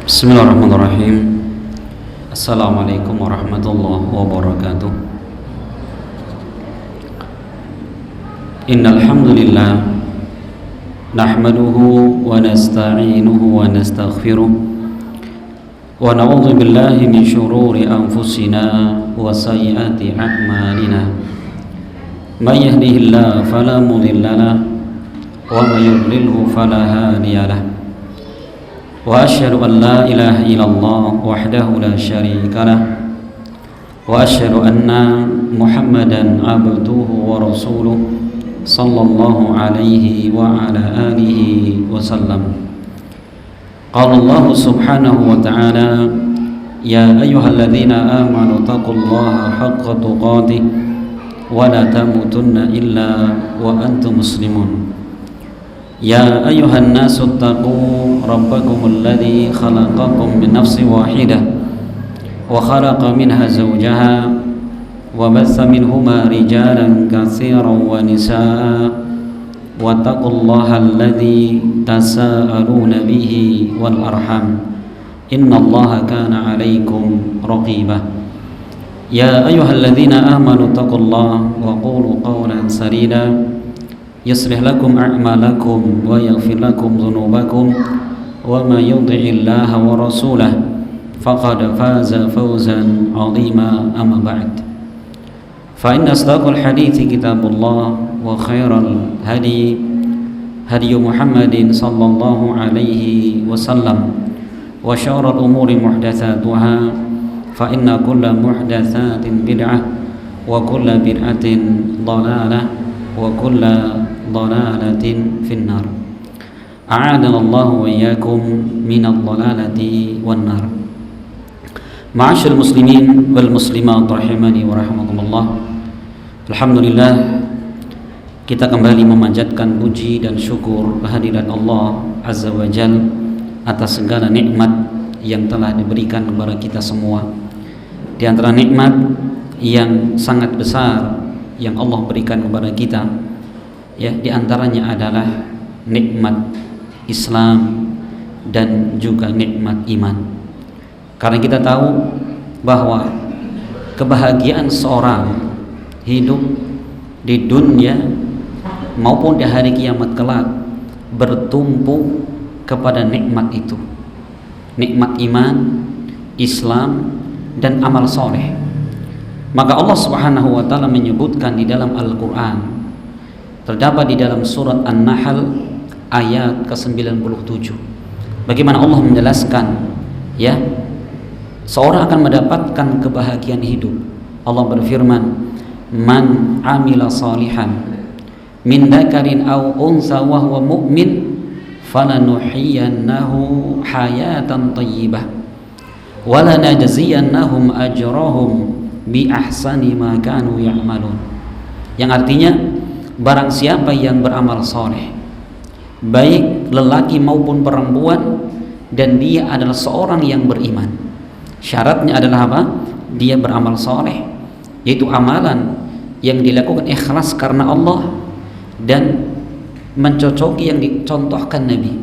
Bismillahirrahmanirrahim. Assalamualaikum warahmatullahi wabarakatuh. Innal hamdalillah nahmaduhu wa nasta'inuhu wa nastaghfiruh wa na'udzu billahi min shururi anfusina wa sayyiati a'malina. May yahdihillahu fala mudilla lahu wa may yudlilhu fala hadiya lahu. Wa asyhadu an la ilaha illallah wahdahu la syarika lah wa asyhadu anna Muhammadan abduhu wa rasuluh sallallahu alaihi wa ala alihi wa sallam. Qala Allah subhanahu wa ta'ala, ya ayyuhalladzina amanu taqullaha haqqa tuqatih wa la tamutunna illa wa antum muslimun. Ya ayyuhan nasu taqu rabbakumul ladzi khalaqakum min nafsin wahidah wa khalaqa minha zawjaha wa batha minhuma rijalan katsiran wa nisaa wa taqullaha alladzi tasaaluna bihi wal arham innallaha kana 'alaikum raqiba. Ya ayyuhalladzina amanu taqullaha wa qulu qawlan sadida يصلح لكم أعمالكم ويغفر لكم ذنوبكم وما يطع الله ورسوله فقد فاز فوزا عظيما. أما بعد فإن أصدق الحديث كتاب الله وخير الهدي هدي محمد صلى الله عليه وسلم وشر الأمور محدثاتها فإن كل محدثات بدعة وكل بدعة ضلالة وكل ضلالة في النار. أعاذنا الله وإياكم من الضلالة والنار. Ma'asyiral muslimin wal muslimat rahimani wa rahimakumullah. Alhamdulillah, kita kembali memanjatkan puji dan syukur kehadirat Allah Azza wa Jalla atas segala nikmat yang telah diberikan kepada kita semua. Di antara nikmat yang sangat besar yang Allah berikan kepada kita, ya, di antaranya adalah nikmat Islam dan juga nikmat iman. Karena kita tahu bahwa kebahagiaan seorang hidup di dunia maupun di hari kiamat kelak bertumpu kepada nikmat itu, nikmat iman, Islam dan amal soleh. Maka Allah Subhanahu wa ta'ala menyebutkan di dalam Al-Quran, terdapat di dalam surat An-Nahl ayat ke-97, bagaimana Allah menjelaskan, ya, seorang akan mendapatkan kebahagiaan hidup. Allah berfirman, man amila salihan min dzakarin aw unsa wa huwa mu'min falanuhyiyannahu hayatan thayyibah wa lanajziyannahum ajrahum bi ahsani ma kanu ya'malun. Yang artinya, barang siapa yang beramal soleh, baik lelaki maupun perempuan, dan dia adalah seorang yang beriman. Syaratnya adalah apa? Dia beramal soleh, yaitu amalan yang dilakukan ikhlas karena Allah dan mencocoki yang dicontohkan Nabi,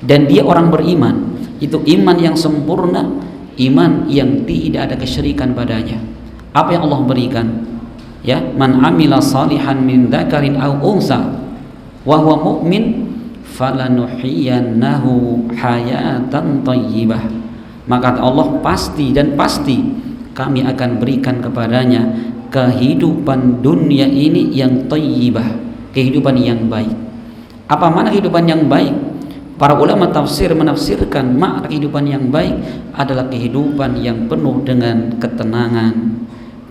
dan dia orang beriman. Itu iman yang sempurna, iman yang tidak ada kesyirikan padanya. Apa yang Allah berikan? Ya, man amila salihan min dzakarin aw unsa wa huwa mu'min falanuhyiyannahu hayatan thayyibah. Maka Allah pasti dan pasti kami akan berikan kepadanya kehidupan dunia ini yang thayyibah, kehidupan yang baik. Apa makna kehidupan yang baik? Para ulama tafsir menafsirkan makna kehidupan yang baik adalah kehidupan yang penuh dengan ketenangan,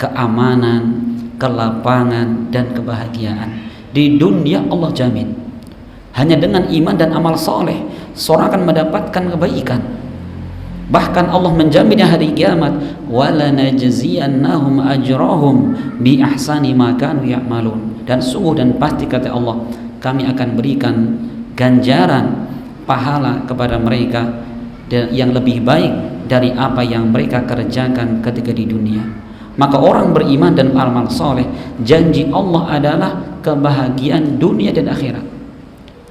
keamanan, kelapangan dan kebahagiaan. Di dunia Allah jamin. Hanya dengan iman dan amal soleh seorang akan mendapatkan kebaikan. Bahkan Allah menjamin di hari kiamat, walanajziyannahum ajrahum bi ahsani ma kanu ya'malun. Dan sungguh dan pasti kata Allah, kami akan berikan ganjaran pahala kepada mereka yang lebih baik dari apa yang mereka kerjakan ketika di dunia. Maka orang beriman dan beramal soleh, janji Allah adalah kebahagiaan dunia dan akhirat.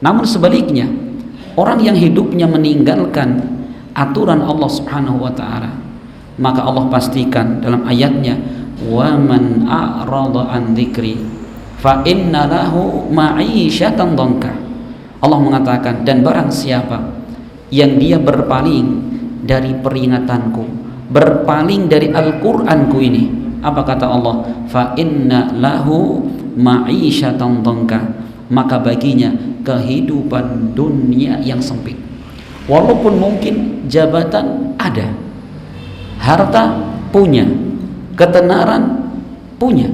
Namun sebaliknya, orang yang hidupnya meninggalkan aturan Allah Subhanahu wa taala, maka Allah pastikan dalam ayatnya, wa man a'rada an dzikri fa inna lahu ma'isyatan dhanka. Allah mengatakan, dan barang siapa yang dia berpaling dari peringatanku, berpaling dari Al-Qur'anku ini, apa kata Allah? Fa inna lahu ma'isyatan dhanka, maka baginya kehidupan dunia yang sempit. Walaupun mungkin jabatan ada, harta punya, ketenaran punya,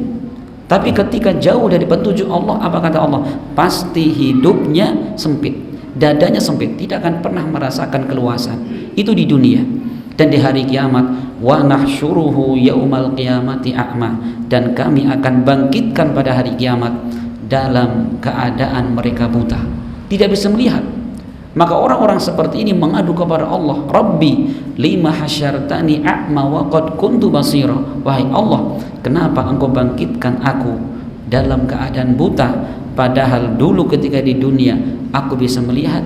tapi ketika jauh dari petunjuk Allah, apa kata Allah? Pasti hidupnya sempit, dadanya sempit, tidak akan pernah merasakan keluasan. Itu di dunia. Dan di hari kiamat, wa nahsyuruhu yaumal qiyamati a'ma, dan kami akan bangkitkan pada hari kiamat dalam keadaan mereka buta, tidak bisa melihat. Maka orang-orang seperti ini mengadu kepada Allah, Rabbi lima hasyartani a'ma wa qad kuntu basira. Wahai Allah, kenapa engkau bangkitkan aku dalam keadaan buta, padahal dulu ketika di dunia aku bisa melihat?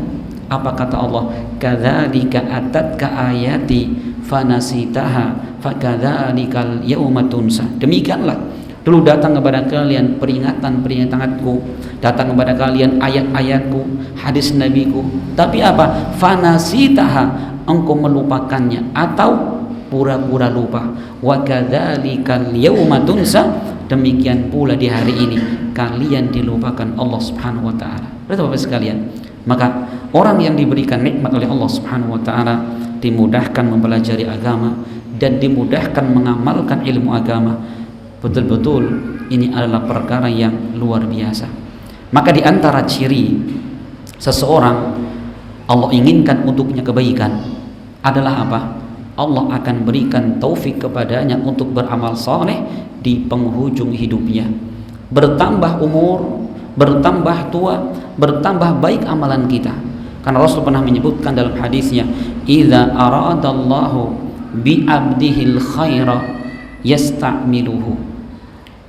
Apa kata Allah? Kadzalika atatka ayati fanasitaha fakadzalikal yauma tunsa. Demikianlah dulu datang kepada kalian peringatan-peringatanku, datang kepada kalian ayat-ayatku, hadis nabiku, tapi apa? Fanasitaha, engkau melupakannya atau pura-pura lupa. Wa kadzalikal yauma tunsa, demikian pula di hari ini kalian dilupakan Allah Subhanahu wa taala. Bapak sekalian, maka orang yang diberikan nikmat oleh Allah Subhanahu wa taala dimudahkan mempelajari agama dan dimudahkan mengamalkan ilmu agama, betul-betul ini adalah perkara yang luar biasa. Maka di antara ciri seseorang Allah inginkan untuknya kebaikan adalah apa? Allah akan berikan taufik kepadanya untuk beramal soleh di penghujung hidupnya. Bertambah umur, bertambah tua, bertambah baik amalan kita. Karena Rasul pernah menyebutkan dalam hadisnya, idza aradallahu bi 'abdihil khaira yasta'miluhu.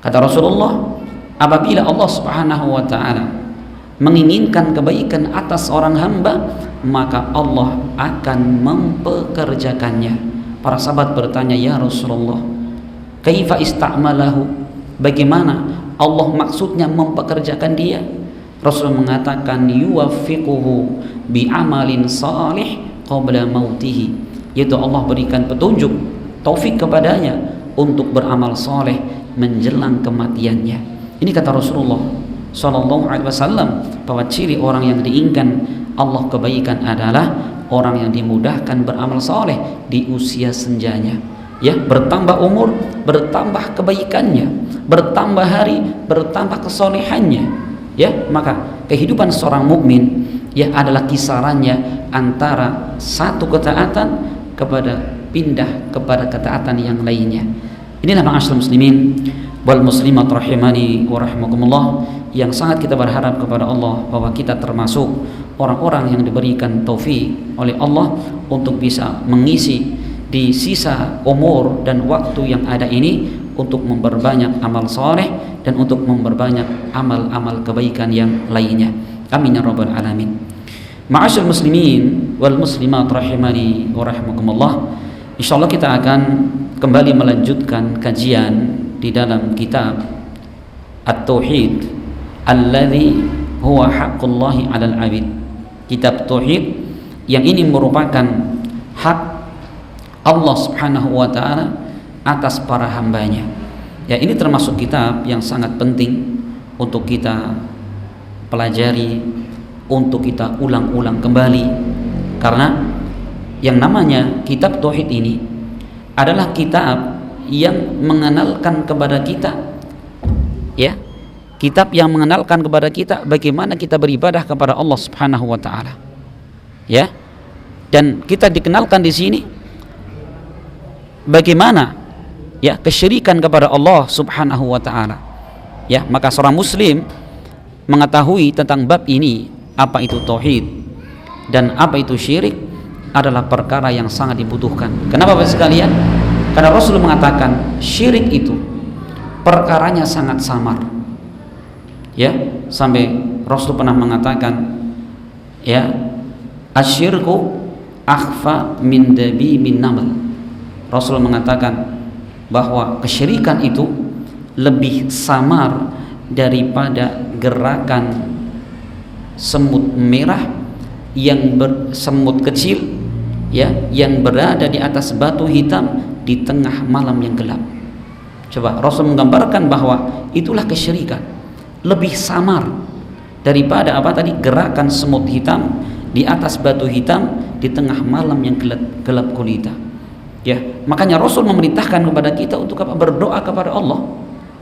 Kata Rasulullah, apabila Allah Subhanahu wa taala menginginkan kebaikan atas orang hamba, maka Allah akan mempekerjakannya. Para sahabat bertanya, ya Rasulullah, kaifa ista'malahu? Bagaimana Allah maksudnya mempekerjakan dia? Rasul mengatakan, yuwaffiquhu bi'amalin salih qabla mautihi, yaitu Allah berikan petunjuk, taufik kepadanya untuk beramal soleh menjelang kematiannya. Ini kata Rasulullah Sallallahu Alaihi Wasallam, bahwa ciri orang yang diinginkan Allah kebaikan adalah orang yang dimudahkan beramal soleh di usia senjanya. Ya, bertambah umur, bertambah kebaikannya, bertambah hari, bertambah kesolehannya. Ya, maka kehidupan seorang mukmin ya adalah kisarannya antara satu ketaatan pindah kepada ketaatan yang lainnya. Inilah ma'asyiral muslimin wal muslimat rahimani wa rahimakumullah, yang sangat kita berharap kepada Allah bahwa kita termasuk orang-orang yang diberikan taufik oleh Allah untuk bisa mengisi di sisa umur dan waktu yang ada ini untuk memperbanyak amal soleh dan untuk memperbanyak amal-amal kebaikan yang lainnya. Amin ya rabbal alamin. Ma'asyiral muslimin wal muslimat rahimani wa rahimakumullah, insyaallah kita akan kembali melanjutkan kajian di dalam kitab At-Tauhid alladzi huwa haqqullahi 'alal 'abid. Kitab tauhid yang ini merupakan hak Allah Subhanahu wa taala atas para hambanya. Ya, ini termasuk kitab yang sangat penting untuk kita pelajari, untuk kita ulang-ulang kembali, karena yang namanya kitab tauhid ini adalah kitab yang mengenalkan kepada kita, ya, kitab yang mengenalkan kepada kita bagaimana kita beribadah kepada Allah Subhanahu wa taala. Ya. Dan kita dikenalkan di sini bagaimana ya kesyirikan kepada Allah Subhanahu wa taala. Ya, maka seorang muslim mengetahui tentang bab ini, apa itu tauhid dan apa itu syirik, adalah perkara yang sangat dibutuhkan. Kenapa Bapak sekalian? Karena Rasul mengatakan syirik itu perkaranya sangat samar. Ya, sampai Rasul pernah mengatakan, ya, asyirku akhfa min dabimin naml. Rasul mengatakan bahwa kesyirikan itu lebih samar daripada gerakan semut merah yang semut kecil ya yang berada di atas batu hitam di tengah malam yang gelap. Coba Rasul menggambarkan bahwa itulah kesyirikan, lebih samar daripada apa tadi, gerakan semut hitam di atas batu hitam di tengah malam yang gelap gulita. Ya, makanya Rasul memerintahkan kepada kita untuk apa? Berdoa kepada Allah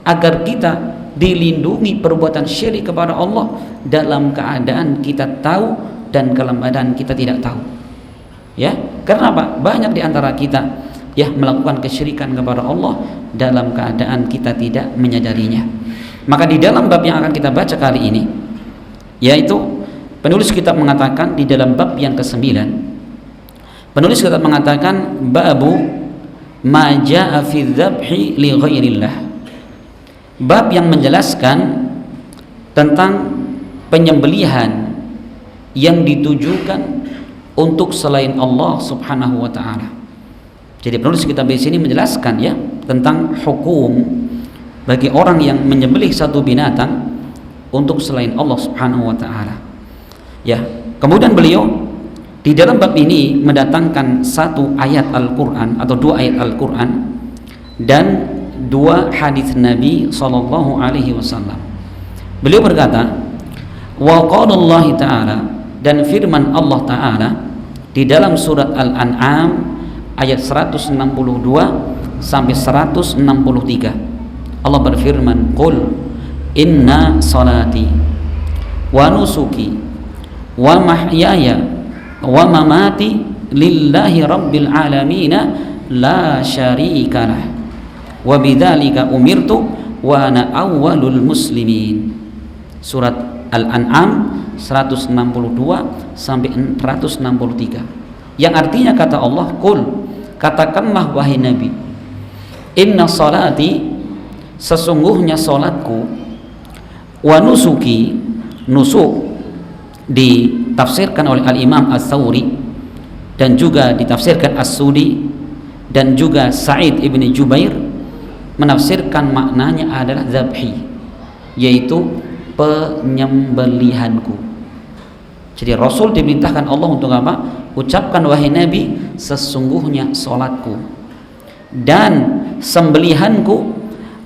agar kita dilindungi perbuatan syirik kepada Allah dalam keadaan kita tahu dan dalam keadaan kita tidak tahu. Ya, karena apa? Banyak di antara kita ya melakukan kesyirikan kepada Allah dalam keadaan kita tidak menyadarinya. Maka di dalam bab yang akan kita baca kali ini, yaitu penulis kitab mengatakan di dalam bab yang ke-9, penulis kitab mengatakan babu ma jaa fi dzabhi li ghairillah. Bab yang menjelaskan tentang penyembelihan yang ditujukan untuk selain Allah Subhanahu wa taala. Jadi penulis kitab di sini menjelaskan ya tentang hukum bagi orang yang menyembelih satu binatang untuk selain Allah Subhanahu wa taala. Ya, kemudian beliau di dalam bab ini mendatangkan satu ayat Al-Qur'an atau dua ayat Al-Qur'an dan dua hadis Nabi sallallahu alaihi wasallam. Beliau berkata, wa qala Allah taala, dan firman Allah taala di dalam surat Al-An'am ayat 162 sampai 163. Allah berfirman, qul inna salati wa nusuki wa mahyaya wa mamati lillahi rabbil alamin la syarikalah wa bidzalika umirtu wa ana awwalul muslimin. Surat Al-An'am 162 sampai 163, yang artinya kata Allah, qul, katakanlah wahai Nabi, inna salati, sesungguhnya salatku, wa nusuki, nusuk ditafsirkan oleh Al-Imam Ats-Tsauri dan juga ditafsirkan As-Sudi dan juga Sa'id ibni Jubair menafsirkan maknanya adalah zabhi, yaitu penyembelihanku. Jadi Rasul diperintahkan Allah untuk apa? Ucapkan wahai Nabi, sesungguhnya salatku dan sembelihanku,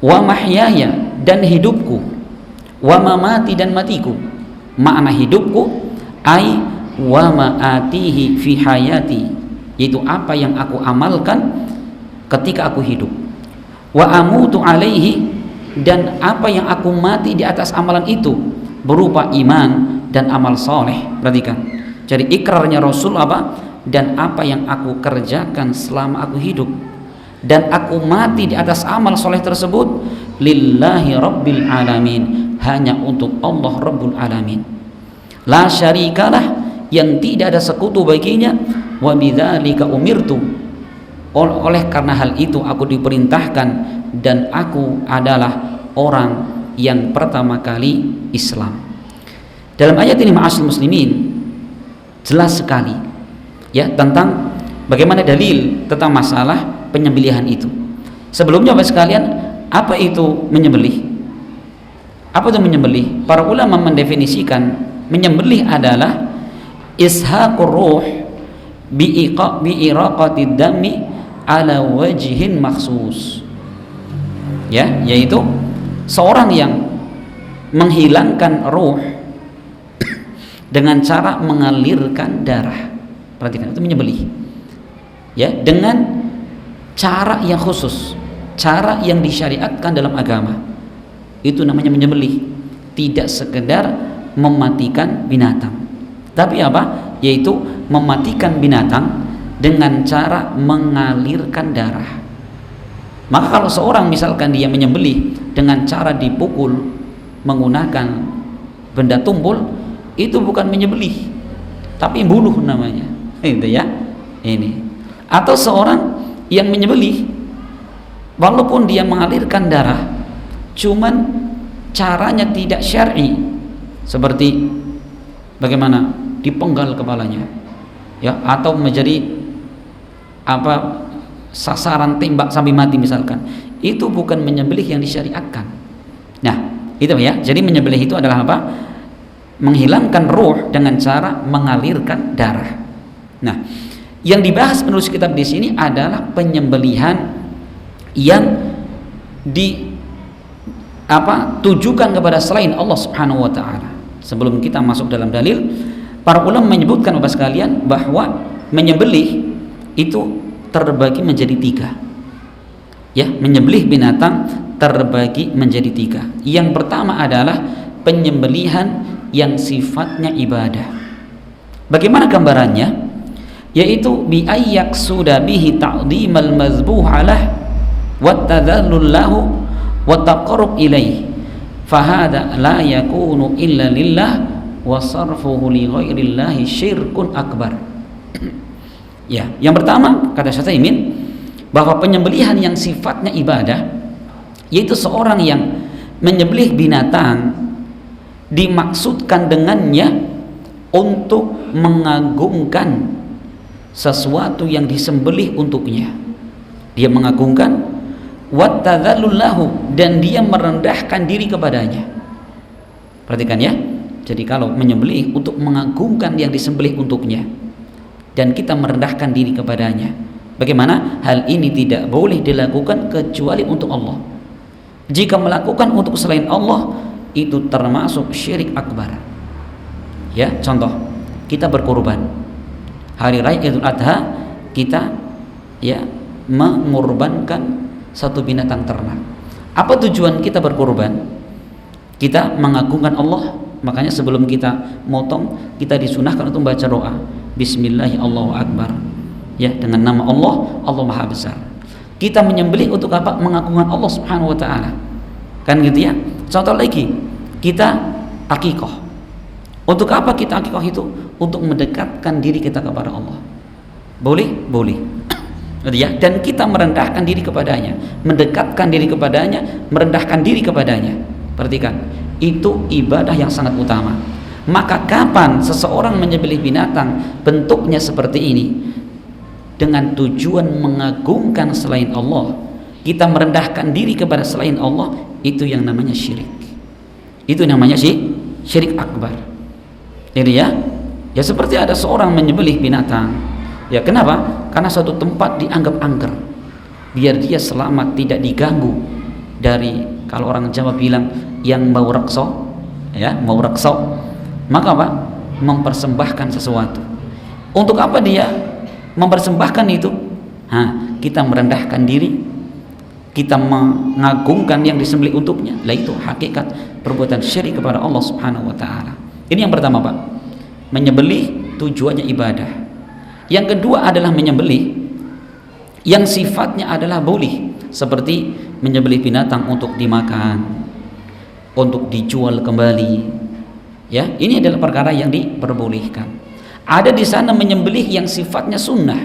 wa mahyaya, dan hidupku, wa mamati, dan matiku. Makna hidupku ai wa ma'atihi fi hayati, yaitu apa yang aku amalkan ketika aku hidup, wa amutu alaihi, dan apa yang aku mati di atas amalan itu berupa iman dan amal soleh. Perhatikan, jadi ikrarnya Rasul apa? Dan apa yang aku kerjakan selama aku hidup dan aku mati di atas amal soleh tersebut, lillahi rabbil alamin, hanya untuk Allah Rabbul Alamin, la syarikalah, yang tidak ada sekutu baginya, wa bidzalika umirtu, oleh karena hal itu aku diperintahkan dan aku adalah orang yang pertama kali Islam. Dalam ayat ini ma'asyiral muslimin jelas sekali ya tentang bagaimana dalil tentang masalah penyembelihan itu. Sebelumnya Bapak sekalian, apa itu menyembelih? Apa itu menyembelih? Para ulama mendefinisikan menyembelih adalah ishaqur ruh bi iraqatid dami ala wajhin makhsus. Ya, yaitu seorang yang menghilangkan ruh dengan cara mengalirkan darah. Perhatikan, itu menyembelih. Ya, dengan cara yang khusus, cara yang disyariatkan dalam agama. Itu namanya menyembelih. Tidak sekedar mematikan binatang. Tapi apa? Yaitu mematikan binatang dengan cara mengalirkan darah. Maka kalau seorang misalkan dia menyembelih dengan cara dipukul menggunakan benda tumpul, itu bukan menyembelih, tapi bunuh namanya. Itu ya. Ini. Atau seorang yang menyembelih walaupun dia mengalirkan darah, cuman caranya tidak syar'i, seperti bagaimana dipenggal kepalanya. ya, atau menjadi sasaran tembak sampai mati misalkan, itu bukan menyembelih yang disyariatkan. Nah, itu ya. Jadi menyembelih itu adalah apa? Menghilangkan ruh dengan cara mengalirkan darah. Nah, yang dibahas penulis kitab di sini adalah penyembelihan yang tujukan kepada selain Allah Subhanahu wa taala. Sebelum kita masuk dalam dalil, para ulama menyebutkan Bapak sekalian bahwa menyembelih itu terbagi menjadi 3. Ya, menyembelih binatang terbagi menjadi 3. Yang pertama adalah penyembelihan yang sifatnya ibadah. Bagaimana gambarannya? Yaitu bi ayyak suda bihi ta'dhimal mazbuh alah wa tadallul lahu wa taqarrub ilaih, fahada la yakunu illa lillah wa sarfuhu li ghairillahi syirkun akbar. Ya, yang pertama kata Syekh Utsaimin bahwa penyembelihan yang sifatnya ibadah, yaitu seorang yang menyembelih binatang dimaksudkan dengannya untuk mengagungkan sesuatu yang disembelih untuknya. Dia mengagungkan wa tadzallul lahu, dan dia merendahkan diri kepadanya. Perhatikan ya. Jadi kalau menyembelih untuk mengagungkan yang disembelih untuknya dan kita merendahkan diri kepadanya. Bagaimana? Hal ini tidak boleh dilakukan kecuali untuk Allah. Jika melakukan untuk selain Allah, itu termasuk syirik akbar. Ya, contoh, kita berkorban hari raya Idul Adha, kita ya mengorbankan satu binatang ternak. Apa tujuan kita berkorban? Kita mengagungkan Allah. Makanya sebelum kita motong, kita disunahkan untuk membaca doa Bismillahirrahmanirrahim, Allahu Akbar. Ya, dengan nama Allah, Allah Maha Besar. Kita menyembelih untuk apa? Mengagungkan Allah Subhanahu wa taala. Kan gitu ya. Contoh lagi, kita akikah. Untuk apa kita akikah itu? Untuk mendekatkan diri kita kepada Allah. Boleh? Boleh. Ya, dan kita merendahkan diri kepadanya, mendekatkan diri kepadanya, merendahkan diri kepadanya. Perhatikan, itu ibadah yang sangat utama. Maka kapan seseorang menyembelih binatang bentuknya seperti ini dengan tujuan mengagungkan selain Allah, kita merendahkan diri kepada selain Allah, itu yang namanya syirik. Itu namanya syirik akbar. Jadi ya seperti ada seorang menyembelih binatang. Ya, kenapa? Karena suatu tempat dianggap angker, biar dia selamat, tidak diganggu dari, kalau orang Jawa bilang, yang mau rekso, ya, mau rekso. Maka apa? Mempersembahkan sesuatu. Untuk apa dia mempersembahkan itu? Kita merendahkan diri, kita mengagungkan yang disembelih untuknya. Lah, itu hakikat perbuatan syirik kepada Allah Subhanahu wa taala. Ini yang pertama, Pak. Menyembelih tujuannya ibadah. Yang kedua adalah menyembelih yang sifatnya adalah boleh, seperti menyembelih binatang untuk dimakan, untuk dijual kembali. Ya, ini adalah perkara yang diperbolehkan. Ada di sana menyembelih yang sifatnya sunnah.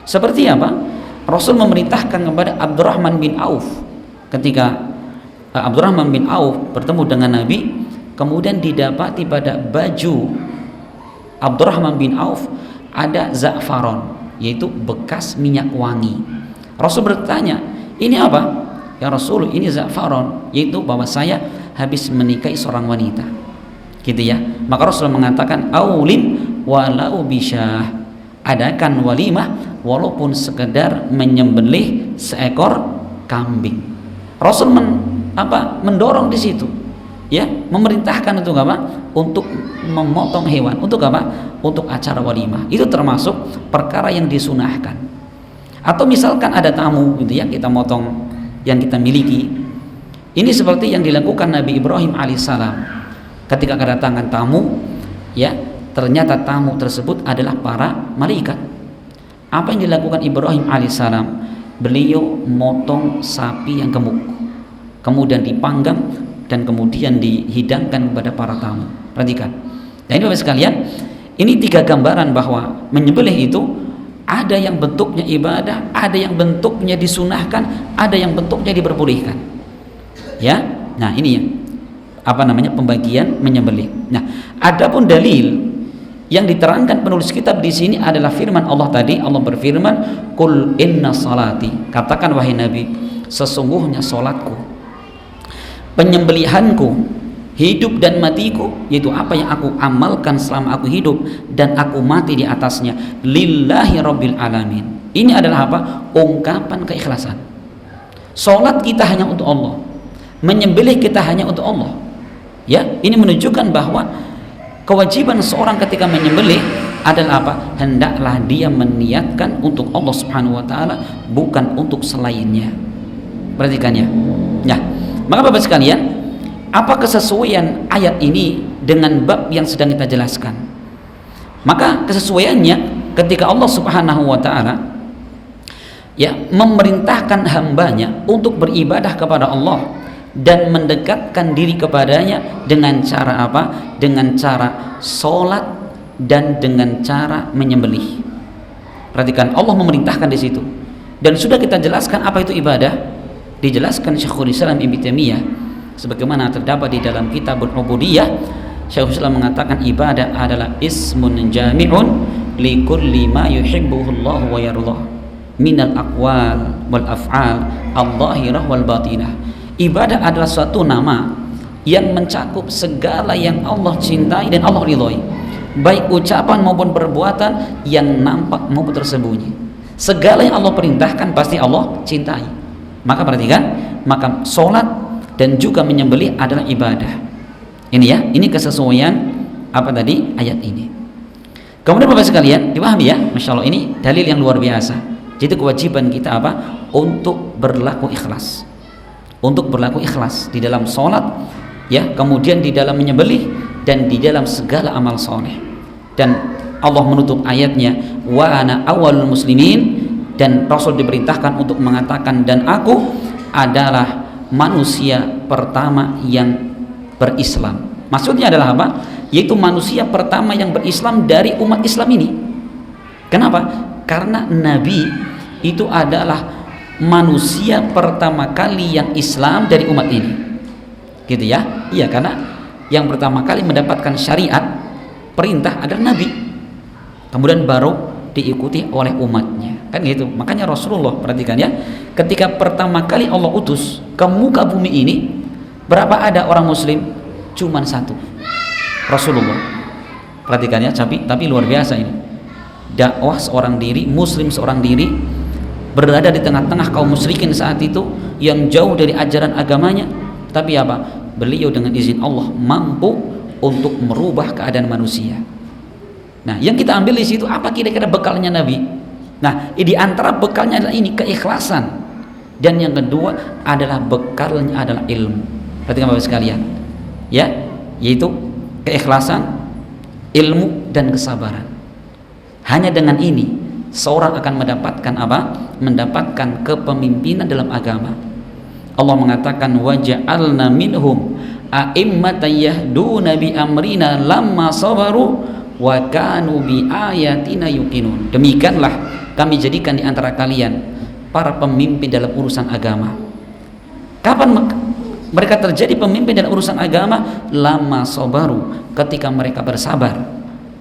Seperti apa? Rasul memerintahkan kepada Abdurrahman bin Auf, ketika Abdurrahman bin Auf bertemu dengan Nabi, kemudian didapati pada baju Abdurrahman bin Auf ada za'faron, yaitu bekas minyak wangi. Rasul bertanya, ini apa? Ya Rasul, ini za'faron, yaitu bahwa saya habis menikahi seorang wanita. Gitu ya. Maka Rasul mengatakan, aulin walau bisyah, adakan walimah walaupun sekedar menyembelih seekor kambing. Rasul mendorong di situ. Ya, memerintahkan untuk apa? Untuk memotong hewan. Untuk apa? Untuk acara walimah. Itu termasuk perkara yang disunahkan. Atau misalkan ada tamu gitu ya, kita motong yang kita miliki. Ini seperti yang dilakukan Nabi Ibrahim alaihissalam. Ketika kedatangan tamu, ya, ternyata tamu tersebut adalah para malaikat. Apa yang dilakukan Ibrahim alaihissalam? Beliau motong sapi yang gemuk, kemudian dipanggang dan kemudian dihidangkan kepada para tamu. Perhatikan. Nah, ini Bapak sekalian, ini 3 gambaran bahwa menyembelih itu ada yang bentuknya ibadah, ada yang bentuknya disunahkan, ada yang bentuknya diperbolehkan. Ya. Nah, ini ya pembagian menyembelih. Nah, adapun dalil Yang diterangkan penulis kitab di sini adalah firman Allah tadi. Allah berfirman, "Qul inna salati." Katakan wahai Nabi, sesungguhnya salatku, penyembelihanku, hidup dan matiku, yaitu apa yang aku amalkan selama aku hidup dan aku mati di atasnya, lillahi rabbil alamin. Ini adalah apa? Ungkapan keikhlasan. Salat kita hanya untuk Allah, menyembelih kita hanya untuk Allah. Ya, ini menunjukkan bahwa kewajiban seorang ketika menyembelih adalah apa? Hendaklah dia meniatkan untuk Allah Subhanahu wa taala, bukan untuk selainnya. Perhatikan ya. Ya. Maka Bapak sekalian, apa kesesuaian ayat ini dengan bab yang sedang kita jelaskan? Maka kesesuaiannya ketika Allah Subhanahu wa taala ya memerintahkan hambanya untuk beribadah kepada Allah dan mendekatkan diri kepadanya dengan cara apa? Dengan cara sholat dan dengan cara menyembelih. Perhatikan, Allah memerintahkan di situ. Dan sudah kita jelaskan apa itu ibadah. Dijelaskan Syekhul Islam Ibnu Taimiyah sebagaimana terdapat di dalam Kitabul Ubudiyah. Syekhul Islam mengatakan ibadah adalah ismun jami'un li kulli ma yuhibbuhu Allah wa yardah minal aqwal wal af'al al-dhahirah wal batinah. Ibadah adalah suatu nama yang mencakup segala yang Allah cintai dan Allah ridhoi, baik ucapan maupun perbuatan yang nampak maupun tersembunyi. Segala yang Allah perintahkan pasti Allah cintai. Maka perhatikan, maka sholat dan juga menyembelih adalah ibadah. Ini ya, ini kesesuaian apa tadi ayat ini. Kemudian Bapak sekalian, dipahami ya, Masya Allah, ini dalil yang luar biasa. Jadi kewajiban kita apa? Untuk berlaku ikhlas. Untuk berlaku ikhlas di dalam sholat, ya, kemudian di dalam menyembelih dan di dalam segala amal soleh. Dan Allah menutup ayatnya, wa ana awwalul muslimin, dan Rasul diperintahkan untuk mengatakan, dan aku adalah manusia pertama yang berislam. Maksudnya adalah apa? Yaitu manusia pertama yang berislam dari umat Islam ini. Kenapa? Karena Nabi itu adalah manusia pertama kali yang Islam dari umat ini, gitu ya. Iya, karena yang pertama kali mendapatkan syariat perintah adalah Nabi, kemudian baru diikuti oleh umatnya, kan gitu. Makanya Rasulullah, perhatikan ya, ketika pertama kali Allah utus ke muka bumi ini, berapa ada orang muslim? Cuman satu, Rasulullah. Perhatikan ya, tapi luar biasa ini. Dakwah seorang diri, muslim seorang diri, berada di tengah-tengah kaum musyrikin saat itu yang jauh dari ajaran agamanya, tapi apa? Beliau dengan izin Allah mampu untuk merubah keadaan manusia. Nah, yang kita ambil di situ apa kira-kira bekalnya Nabi? Nah, di antara bekalnya adalah ini, keikhlasan. Dan yang kedua adalah bekalnya adalah ilmu. Perhatikan Bapak sekalian, ya, yaitu keikhlasan, ilmu dan kesabaran. Hanya dengan ini seorang akan mendapatkan apa? Mendapatkan kepemimpinan dalam agama. Allah mengatakan, waja'alna minhum a'immatan yahduna bi amrina lamma sabaru wa kanu bi ayatina yuqinun. Demikianlah kami jadikan di antara kalian para pemimpin dalam urusan agama. Kapan mereka terjadi pemimpin dalam urusan agama? Lama sabaru, ketika mereka bersabar.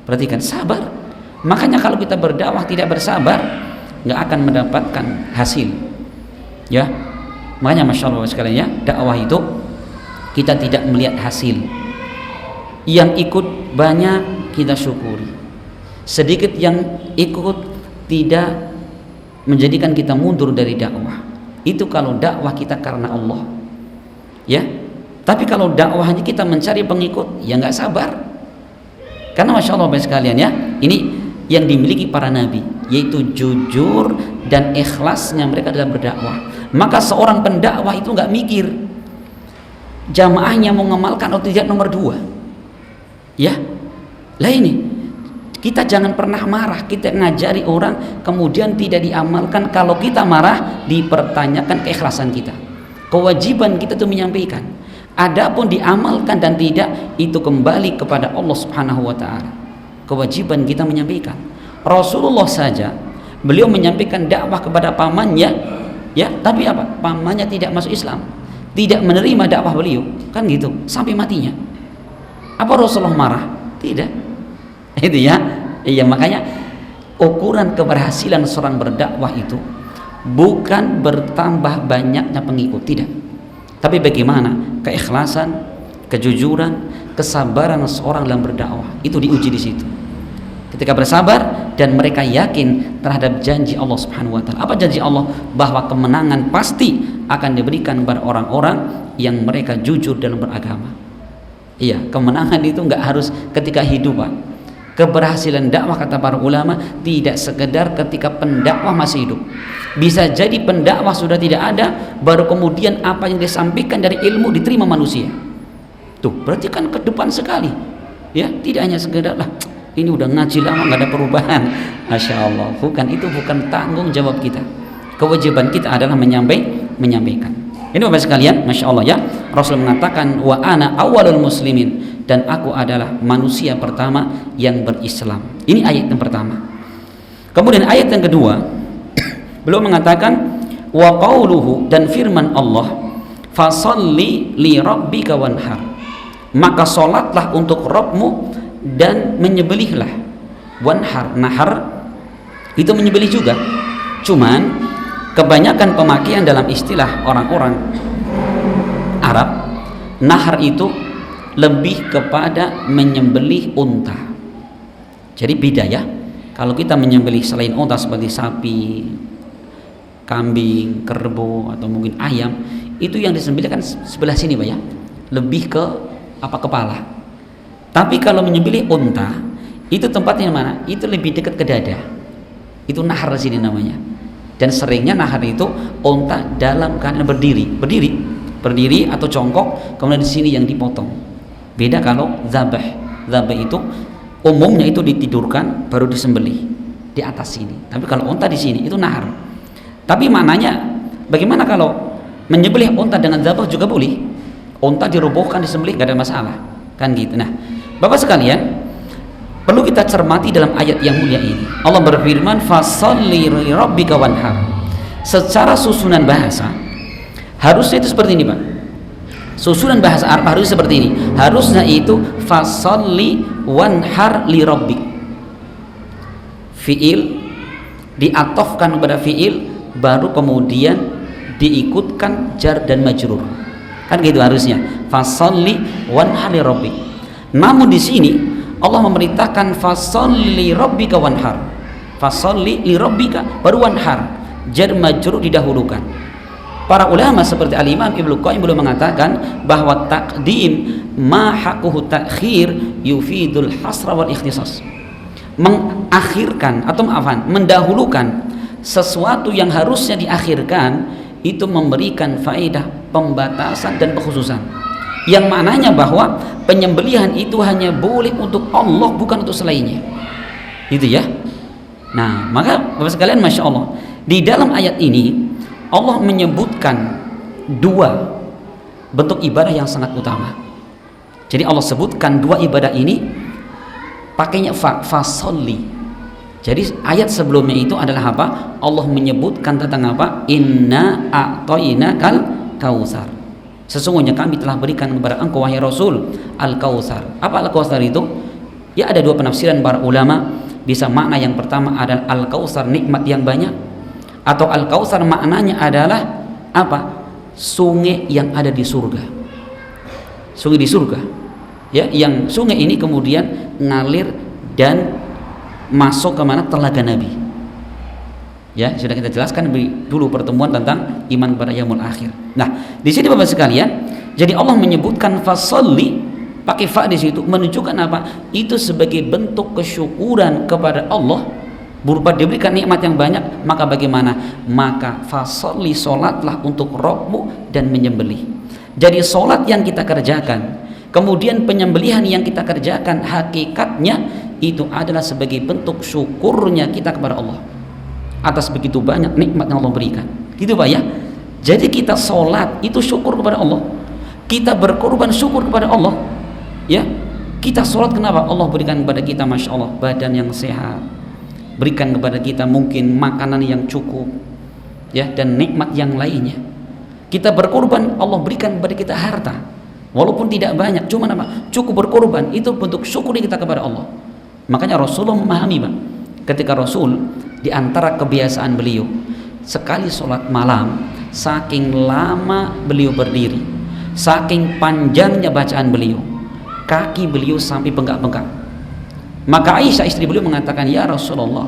Perhatikan, sabar. Makanya kalau kita berdakwah tidak bersabar, nggak akan mendapatkan hasil. Ya, makanya Masya Allah sekalian ya, dakwah itu kita tidak melihat hasil. Yang ikut banyak kita syukuri, sedikit yang ikut tidak menjadikan kita mundur dari dakwah. Itu kalau dakwah kita karena Allah, ya. Tapi kalau dakwahnya kita mencari pengikut, ya nggak sabar. Karena Masya Allah sekalian ya, ini yang dimiliki para nabi, yaitu jujur dan ikhlasnya mereka dalam berdakwah. Maka seorang pendakwah itu nggak mikir jamaahnya mau ngamalkan atau tidak nomor dua, ya. Lah ini kita jangan pernah marah, kita ngajari orang kemudian tidak diamalkan. Kalau kita marah, dipertanyakan keikhlasan kita. Kewajiban kita itu menyampaikan. Adapun diamalkan dan tidak, itu kembali kepada Allah Subhanahu wa taala. Kewajiban kita menyampaikan. Rasulullah saja beliau menyampaikan dakwah kepada pamannya, ya, tapi apa? Pamannya tidak masuk Islam, tidak menerima dakwah beliau, kan gitu, sampai matinya. Apa Rasulullah marah? Tidak. Itu ya. Iya, makanya ukuran keberhasilan seorang berdakwah itu bukan bertambah banyaknya pengikut, tidak. Tapi bagaimana keikhlasan, kejujuran, kesabaran seorang dalam berdakwah, itu diuji di situ. Ketika bersabar dan mereka yakin terhadap janji Allah Subhanahu wa taala. Apa janji Allah? Bahwa kemenangan pasti akan diberikan kepada orang-orang yang mereka jujur dalam beragama. Iya, kemenangan itu enggak harus ketika hidup, Pak. Keberhasilan dakwah, kata para ulama, tidak sekedar ketika pendakwah masih hidup. Bisa jadi pendakwah sudah tidak ada, baru kemudian apa yang disampaikan dari ilmu diterima manusia. Tuh, berarti kan ke depan sekali. Ya, tidak hanya sekedar lah ini udah ngaji lama nggak ada perubahan. Masya Allah, itu bukan tanggung jawab kita. Kewajiban kita adalah menyampaikan. Ini Bapak sekalian, Masya Allah ya, Rasul mengatakan wa ana awalul muslimin, dan aku adalah manusia pertama yang berislam. Ini ayat yang pertama. Kemudian ayat yang kedua, beliau mengatakan wa qauluhu, dan firman Allah, fasalli li rabbika wanhar, maka solatlah untuk Rabbmu dan menyembelihlah. Wanhar, nahar itu menyembelih juga, cuman kebanyakan pemakaian dalam istilah orang-orang Arab, nahar itu lebih kepada menyembelih unta. Jadi beda ya, kalau kita menyembelih selain unta seperti sapi, kambing, kerbau, atau mungkin ayam, itu yang disembelih kan sebelah sini Pak ya, lebih ke kepala. Tapi kalau menyembelih unta, itu tempatnya mana? Itu lebih dekat ke dada. Itu nahar di sini namanya. Dan seringnya nahar itu unta dalam keadaan berdiri atau jongkok, kemudian di sini yang dipotong. Beda kalau zabah. Zabah itu umumnya itu ditidurkan baru disembelih di atas sini. Tapi kalau unta di sini itu nahar. Tapi maknanya bagaimana kalau menyembelih unta dengan zabah juga boleh? Unta dirobohkan disembelih nggak ada masalah, kan gitu. Nah, Bapak sekalian, perlu kita cermati dalam ayat yang mulia ini. Allah berfirman, fasalli li rabbika wanhar. Secara susunan bahasa harusnya itu seperti ini Pak. Susunan bahasa Arab harus seperti ini. Harusnya itu fasalli wanhar li rabbik. Fiil diatofkan kepada fiil, baru kemudian diikutkan jar dan majrur. Kan gitu harusnya. Fasalli wanhar li rabbik. Namun di sini Allah memerintahkan fasalli li rabbika wanhar. Fasalli li rabbika baru wanhar. Jar majrur didahulukan. Para ulama seperti Al-Imam Ibnu Qayyim beliau mengatakan bahwa taqdim ma haquhu ta'khir yufidul hasra wal ikhtisas. Mengakhirkan atau mendahulukan sesuatu yang harusnya diakhirkan itu memberikan faedah pembatasan dan pekhususan. Yang maknanya bahwa penyembelihan itu hanya boleh untuk Allah, bukan untuk selainnya. Itu ya. Nah, maka Bapak sekalian, Masya Allah, di dalam ayat ini Allah menyebutkan dua bentuk ibadah yang sangat utama. Jadi Allah sebutkan dua ibadah ini pakainya fasolli. Jadi ayat sebelumnya itu adalah apa? Allah menyebutkan tentang apa? Inna a'tainakal kautsar. Sesungguhnya kami telah berikan kepada engkau wahai Rasul Al-Kautsar. Apa Al-Kautsar itu? Ya, ada dua penafsiran para ulama. Bisa makna yang pertama adalah Al-Kautsar nikmat yang banyak, atau Al-Kautsar maknanya adalah apa? Sungai yang ada di surga. Sungai di surga. Ya, yang sungai ini kemudian ngalir dan masuk ke mana? Telaga Nabi. Ya, sudah kita jelaskan dulu pertemuan tentang iman pada yaumul akhir. Nah, di sini Bapak sekalian, jadi Allah menyebutkan fasalli pakai fa di situ menunjukkan apa? Itu sebagai bentuk kesyukuran kepada Allah berupa diberikan nikmat yang banyak. Maka bagaimana? Maka fasalli, solatlah untuk Rabbmu dan menyembelih. Jadi solat yang kita kerjakan, kemudian penyembelihan yang kita kerjakan, hakikatnya itu adalah sebagai bentuk syukurnya kita kepada Allah atas begitu banyak nikmat yang Allah berikan. Gitu Pak ya. Jadi kita sholat itu syukur kepada Allah, kita berkorban syukur kepada Allah. Ya, kita sholat kenapa? Allah berikan kepada kita, Masya Allah, badan yang sehat, berikan kepada kita mungkin makanan yang cukup, ya, dan nikmat yang lainnya. Kita berkorban, Allah berikan kepada kita harta, walaupun tidak banyak, cuma apa? Cukup berkorban, itu bentuk syukur kita kepada Allah. Makanya Rasulullah memahami, Pak. Ketika Rasul di antara kebiasaan beliau, sekali sholat malam, saking lama beliau berdiri, saking panjangnya bacaan beliau, kaki beliau sampai bengkak-bengkak. Maka Aisyah istri beliau mengatakan, ya Rasulullah,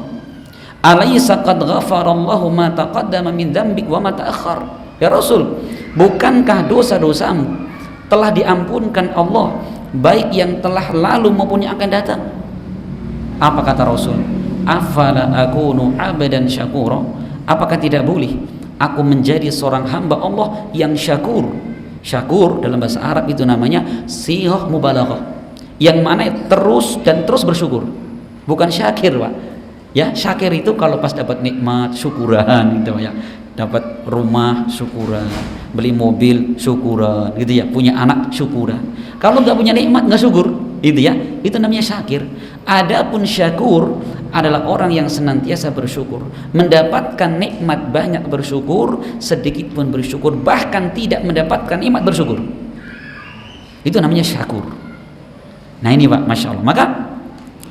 alaysa qad ghafarallahu ma taqaddama min dzambik wa ma ta'akhkhar. Ya Rasul, bukankah dosa-dosamu telah diampunkan Allah, baik yang telah lalu maupun yang akan datang? Apa kata Rasul? Afala akunu abdan syakura? Apakah tidak boleh aku menjadi seorang hamba Allah yang syakur? Syakur dalam bahasa Arab itu namanya sighah mubalaghah, yang mana terus dan terus bersyukur, bukan syakir, Pak. Ya, syakir itu kalau pas dapat nikmat syukuran gitu ya, dapat rumah syukuran, beli mobil syukuran gitu ya, punya anak syukuran. Kalau nggak punya nikmat nggak syukur, gitu ya, itu namanya syakir. Adapun syakur adalah orang yang senantiasa bersyukur, mendapatkan nikmat banyak bersyukur, sedikit pun bersyukur, bahkan tidak mendapatkan nikmat bersyukur. Itu namanya syakur. Nah ini, Pak, masya Allah. Maka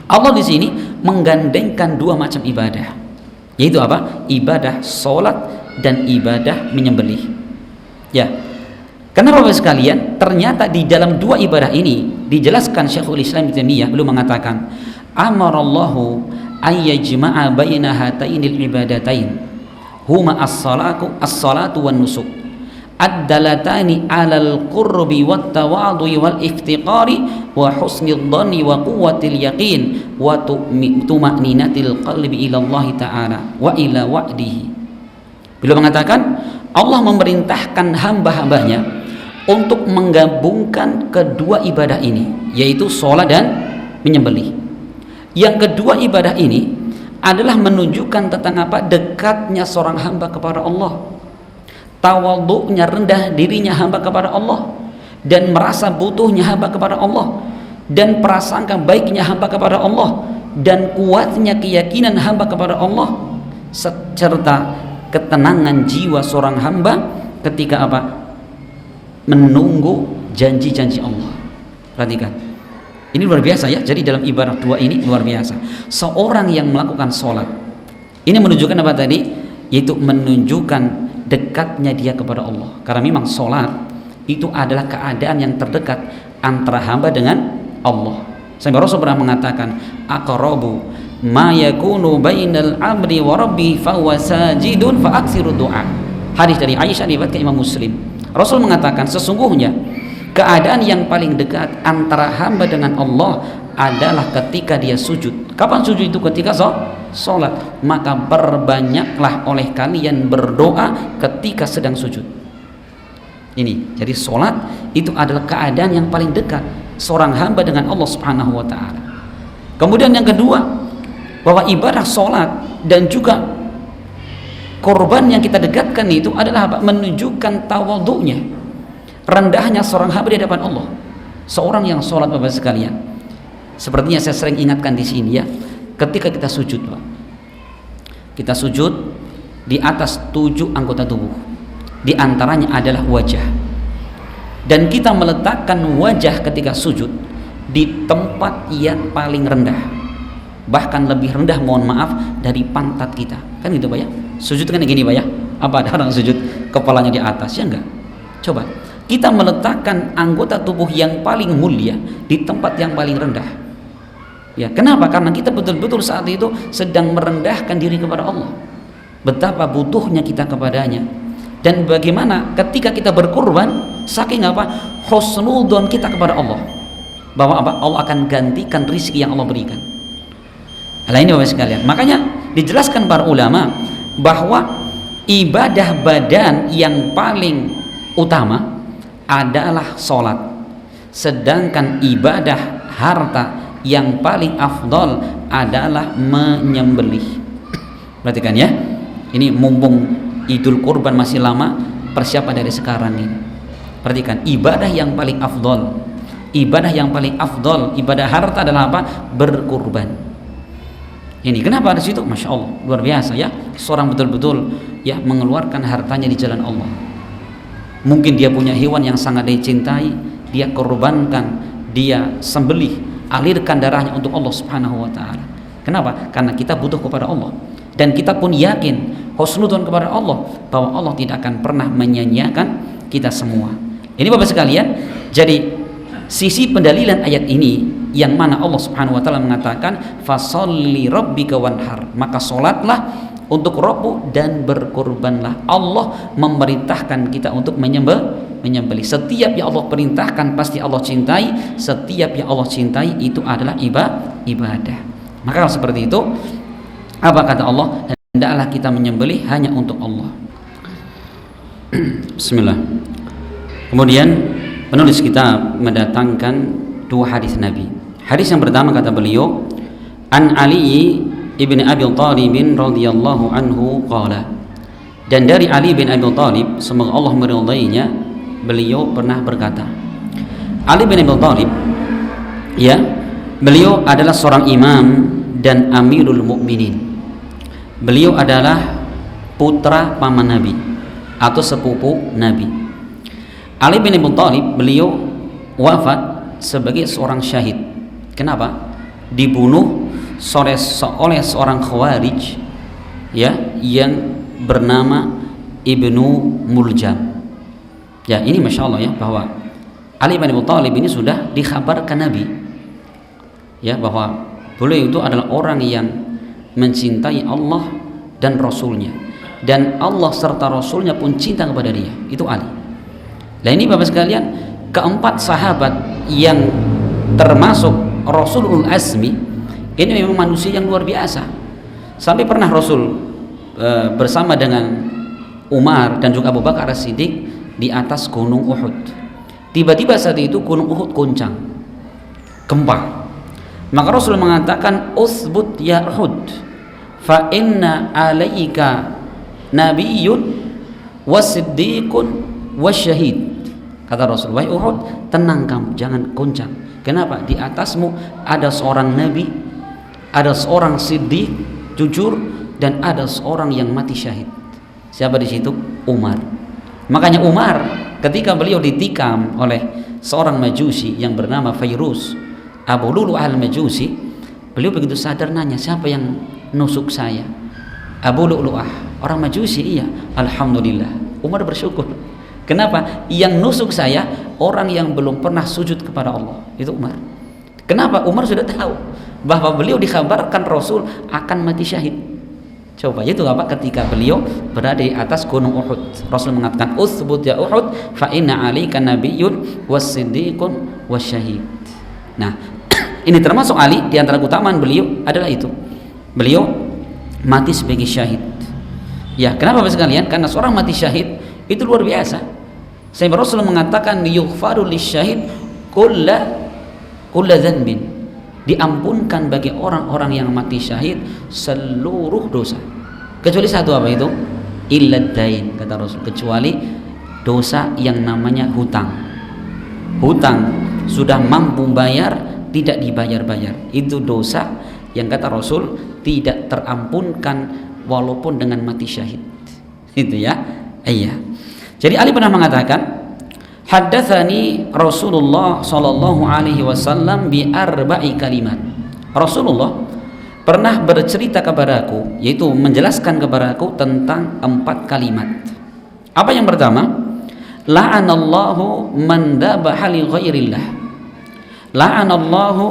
Allah di sini menggandengkan dua macam ibadah, yaitu apa? Ibadah sholat dan ibadah menyembelih. Ya, karena Bapak sekalian, ternyata di dalam dua ibadah ini dijelaskan Syekhul Islam Ibnu Taimiyah, beliau mengatakan, amarallahu ayyajma'a baina hatainil ibadatain huma as-salatu wan nusuk ad-dalatani 'alal qurbi wat tawadhu'i wal iftiqari wa husnil dhanni wa quwwatil yaqin wa tuma'ninatil qalbi ila Allah ta'ala wa ila wa'dihi. Beliau mengatakan Allah memerintahkan hamba-hambanya untuk menggabungkan kedua ibadah ini, yaitu sholat dan menyembelih. Yang kedua ibadah ini adalah menunjukkan tentang apa? Dekatnya seorang hamba kepada Allah, tawadhu'nya, rendah dirinya hamba kepada Allah, dan merasa butuhnya hamba kepada Allah, dan prasangka baiknya hamba kepada Allah, dan kuatnya keyakinan hamba kepada Allah, serta ketenangan jiwa seorang hamba ketika apa? Menunggu janji-janji Allah. Perhatikan, ini luar biasa ya. Jadi dalam ibadah dua ini luar biasa. Seorang yang melakukan sholat ini menunjukkan apa tadi? Yaitu menunjukkan dekatnya dia kepada Allah. Karena memang sholat itu adalah keadaan yang terdekat antara hamba dengan Allah. Sampai Rasul pernah mengatakan, aqrabu ma yakunu bainal abdi wa rabbi fa huwa sajidun fa aksiru du'a. Hadis dari Aisyah diriwayatkan Imam Muslim. Rasul mengatakan, sesungguhnya keadaan yang paling dekat antara hamba dengan Allah adalah ketika dia sujud. Kapan sujud itu? Ketika sholat. Maka berbanyaklah oleh kalian berdoa ketika sedang sujud. Ini, jadi sholat itu adalah keadaan yang paling dekat seorang hamba dengan Allah Subhanahu wa ta'ala. Kemudian yang kedua, bahwa ibadah sholat dan juga korban yang kita dekatkan itu adalah apa? Menunjukkan tawadhu'nya, rendahnya seorang hamba di hadapan Allah. Seorang yang sholat, Bapak sekalian, sepertinya saya sering ingatkan di sini ya, ketika kita sujud, Pak, kita sujud di atas 7 anggota tubuh, di antaranya adalah wajah, dan kita meletakkan wajah ketika sujud di tempat yang paling rendah, bahkan lebih rendah, mohon maaf, dari pantat kita. Kan gitu, Pak ya? Sujud kan gini, Pak ya? Apa ada orang sujud kepalanya di atas? Ya enggak. Coba kita meletakkan anggota tubuh yang paling mulia di tempat yang paling rendah. Ya, kenapa? Karena kita betul-betul saat itu sedang merendahkan diri kepada Allah. Betapa butuhnya kita kepadanya. Dan bagaimana ketika kita berkurban, saking apa? Husnudzon kita kepada Allah, bahwa apa? Allah akan gantikan rizki yang Allah berikan. Hal ini, Bapak sekalian, makanya dijelaskan para ulama bahwa ibadah badan yang paling utama adalah sholat, sedangkan ibadah harta yang paling afdol adalah menyembelih. Perhatikan ya, ini mumpung Idul Kurban masih lama, persiapan dari sekarang ini. Perhatikan, ibadah yang paling afdol, ibadah yang paling afdol, ibadah harta adalah apa? Berkurban. Ini kenapa di situ? Masya Allah, luar biasa ya. Seorang betul-betul ya mengeluarkan hartanya di jalan Allah. Mungkin dia punya hewan yang sangat dia cintai, dia korbankan, dia sembelih alirkan darahnya untuk Allah Subhanahu wa taala. Kenapa? Karena kita butuh kepada Allah dan kita pun yakin husnudzon kepada Allah bahwa Allah tidak akan pernah menyia-nyiakan kita semua. Ini Bapak sekalian, jadi sisi pendalilan ayat ini yang mana Allah Subhanahu wa taala mengatakan fasholli rabbika wanhar, maka salatlah untuk Rabbu dan berkorbanlah. Allah memerintahkan kita untuk menyembelih. Setiap yang Allah perintahkan pasti Allah cintai, setiap yang Allah cintai itu adalah ibadah. Maka kalau seperti itu, apa kata Allah? Hendaklah kita menyembelih hanya untuk Allah. Bismillah. Kemudian penulis kitab mendatangkan dua hadis Nabi. Hadis yang pertama kata beliau, An Ali ibn Abi Thalib radhiyallahu anhu qala, dan dari Ali bin Abi Thalib semoga Allah meridainya, beliau pernah berkata. Ali bin Abi Thalib, ya, beliau adalah seorang imam dan amirul mukminin. Beliau adalah putra paman Nabi atau sepupu Nabi. Ali bin Abi Thalib, beliau wafat sebagai seorang syahid. Kenapa? Dibunuh oleh seorang khawarij, ya, yang bernama Ibnu Muljam. Ya, ini masya Allah ya, bahwa Ali bin Abi Thalib ini sudah dikhabarkan Nabi, ya, bahwa beliau itu adalah orang yang mencintai Allah dan Rasulnya, dan Allah serta Rasulnya pun cinta kepada dia. Itu Ali. Nah ini Bapak sekalian, keempat sahabat yang termasuk Rasulul Azmi ini memang manusia yang luar biasa. Sampai pernah Rasul bersama dengan Umar dan juga Abu Bakar As-Siddiq di atas gunung Uhud. Tiba-tiba saat itu gunung Uhud goncang, gempa. Maka Rasul mengatakan, "Utsbut ya Uhud, fa inna 'alaika nabiyyun wasiddiqun wasyahid." Kata Rasul, "Wahai Uhud, tenang kamu, jangan goncang. Kenapa? Di atasmu ada seorang nabi, ada seorang siddiq jujur, dan ada seorang yang mati syahid." Siapa di situ? Umar. Makanya Umar ketika beliau ditikam oleh seorang majusi yang bernama Fairuz Abu Lulu al-Majusi, beliau begitu sadar nanya, siapa yang nusuk saya? Abu Lu'lu'ah, orang majusi. Iya. Alhamdulillah, Umar bersyukur. Kenapa? Yang nusuk saya orang yang belum pernah sujud kepada Allah. Itu Umar. Kenapa? Umar sudah tahu bahwa beliau dikabarkan Rasul akan mati syahid. Coba itu apa? Ketika beliau berada di atas gunung Uhud, Rasul mengatakan, "Utsbut ya Uhud, fa inna 'alaika nabiyyun wasiddiqun wasyahid." Nah, ini termasuk Ali, di antara keutamaan beliau adalah itu. Beliau mati sebagai syahid. Ya, kenapa Bapak sekalian? Karena seorang mati syahid itu luar biasa. Sehingga Rasul mengatakan, "Yughfaru lisyahid kulla dzanbin." Diampunkan bagi orang-orang yang mati syahid seluruh dosa. Kecuali satu, apa itu? Illad dain, kata Rasul, kecuali dosa yang namanya hutang. Hutang sudah mampu bayar, tidak dibayar-bayar, itu dosa yang kata Rasul tidak terampunkan walaupun dengan mati syahid. Itu ya. Iya. Jadi Ali pernah mengatakan, haddatsani Rasulullah sallallahu alaihi wasallam bi arba'i kalimat. Rasulullah pernah bercerita kepadaku, yaitu menjelaskan kepadaku tentang 4 kalimat. Apa yang pertama? La'anallahu man dhabaha li ghairillah. La'anallahu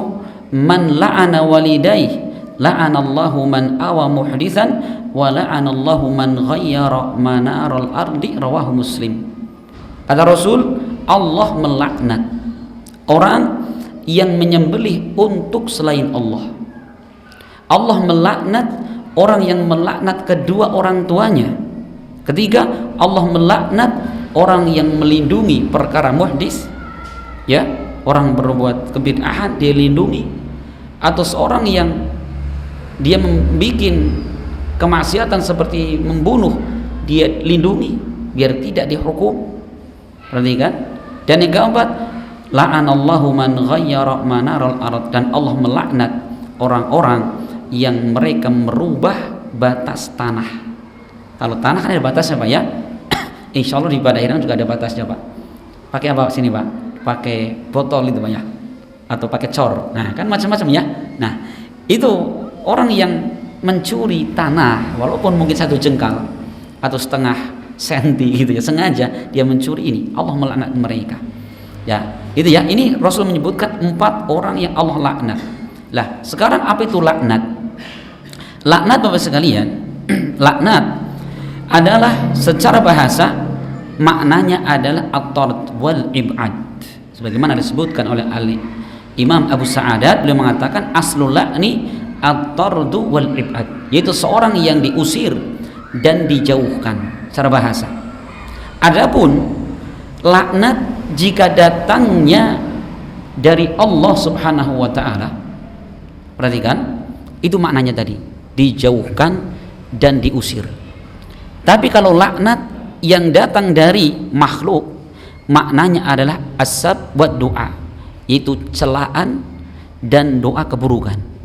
man la'ana walidayhi. La'anallahu man awa muhditsan wa la'anallahu man ghayyara manaral ardi. Rawahu Muslim. Kata Rasul, Allah melaknat orang yang menyembelih untuk selain Allah. Allah melaknat orang yang melaknat kedua orang tuanya. Ketiga, Allah melaknat orang yang melindungi perkara muhdis, ya, orang berbuat kebid'ahan dia lindungi, atau seorang yang dia membuat kemaksiatan seperti membunuh dia lindungi biar tidak dihukum. Perhatikan. Dan yang keempat, la'anallahu man ghayyara manaral ard, dan Allah melaknat orang-orang yang mereka merubah batas tanah. Kalau tanah kan ada batasnya Pak ya. Insya Allah di Padang juga ada batasnya Pak. Pakai apa sini Pak? Pakai botol itu Pak ya. atau pakai cor. Nah, kan macam-macam ya. Nah, itu orang yang mencuri tanah walaupun mungkin 1 jengkal atau setengah senti gitu ya, sengaja dia mencuri ini, Allah melaknat mereka. Ya, itu ya. Ini Rasul menyebutkan 4 orang yang Allah laknat. Lah, sekarang apa itu laknat? Laknat Bapak sekalian, laknat adalah secara bahasa maknanya adalah at-tard wal ib'ad. Sebagaimana disebutkan oleh Imam Abu Sa'adat, beliau mengatakan aslul la'ni at-tardu wal ib'ad, yaitu seorang yang diusir dan dijauhkan secara bahasa. Adapun laknat jika datangnya dari Allah Subhanahu wa taala, perhatikan, itu maknanya tadi, dijauhkan dan diusir. Tapi kalau laknat yang datang dari makhluk, maknanya adalah asab wa doa, itu celaan dan doa keburukan.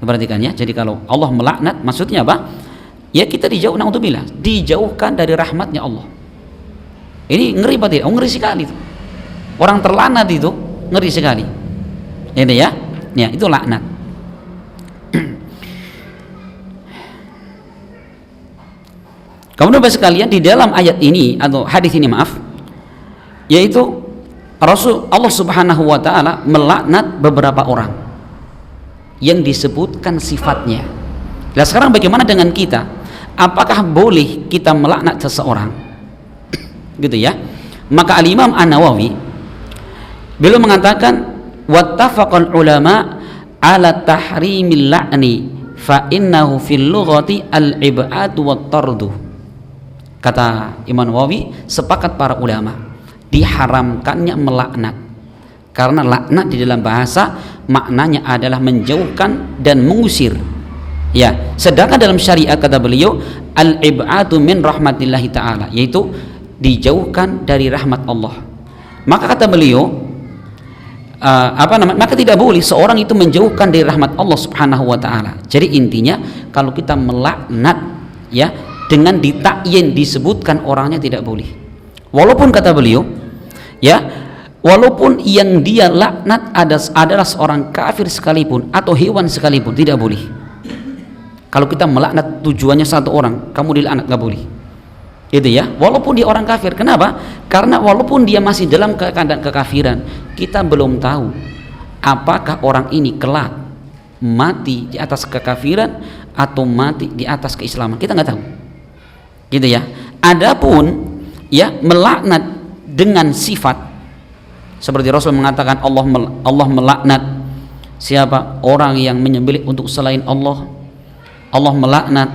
Perhatikan ya. Jadi kalau Allah melaknat maksudnya apa? Ya kita dijauh, naudzubillah, dijauhkan dari rahmatnya Allah. Ini ngeri apa tidak? Oh, ngeri sekali itu. Orang terlaknat itu ngeri sekali. Ini ya. Ya, itu laknat. Kemudian Bapak sekalian, di dalam ayat ini atau hadis ini maaf, yaitu Rasul Allah Subhanahu wa taala melaknat beberapa orang yang disebutkan sifatnya. Nah, sekarang bagaimana dengan kita? Apakah boleh kita melaknat seseorang? Gitu ya. Maka Al-Imam An-Nawawi beliau mengatakan wattafaqal ulama ala tahrimil la'ni fa innahu fil lughati al-ib'ad wat tardu. Kata Imam Nawawi, sepakat para ulama diharamkannya melaknat, karena laknat di dalam bahasa maknanya adalah menjauhkan dan mengusir. Ya, sedangkan dalam syariat kata beliau al-ib'adu min rahmatillahi ta'ala, yaitu dijauhkan dari rahmat Allah. Maka kata beliau maka tidak boleh seorang itu menjauhkan dari rahmat Allah Subhanahu wa taala. Jadi intinya kalau kita melaknat ya dengan ditakyin disebutkan orangnya tidak boleh. Walaupun kata beliau ya, walaupun yang dia laknat adalah seorang kafir sekalipun atau hewan sekalipun tidak boleh. Kalau kita melaknat tujuannya satu orang, kamu dilaknat nggak boleh. Itu ya, walaupun dia orang kafir. Kenapa? Karena walaupun dia masih dalam keadaan kekafiran, kita belum tahu apakah orang ini kelak mati di atas kekafiran atau mati di atas keislaman. Kita nggak tahu. Gitu ya. Adapun ya melaknat dengan sifat seperti Rasul mengatakan Allah melaknat siapa? Orang yang menyembelih untuk selain Allah. Allah melaknat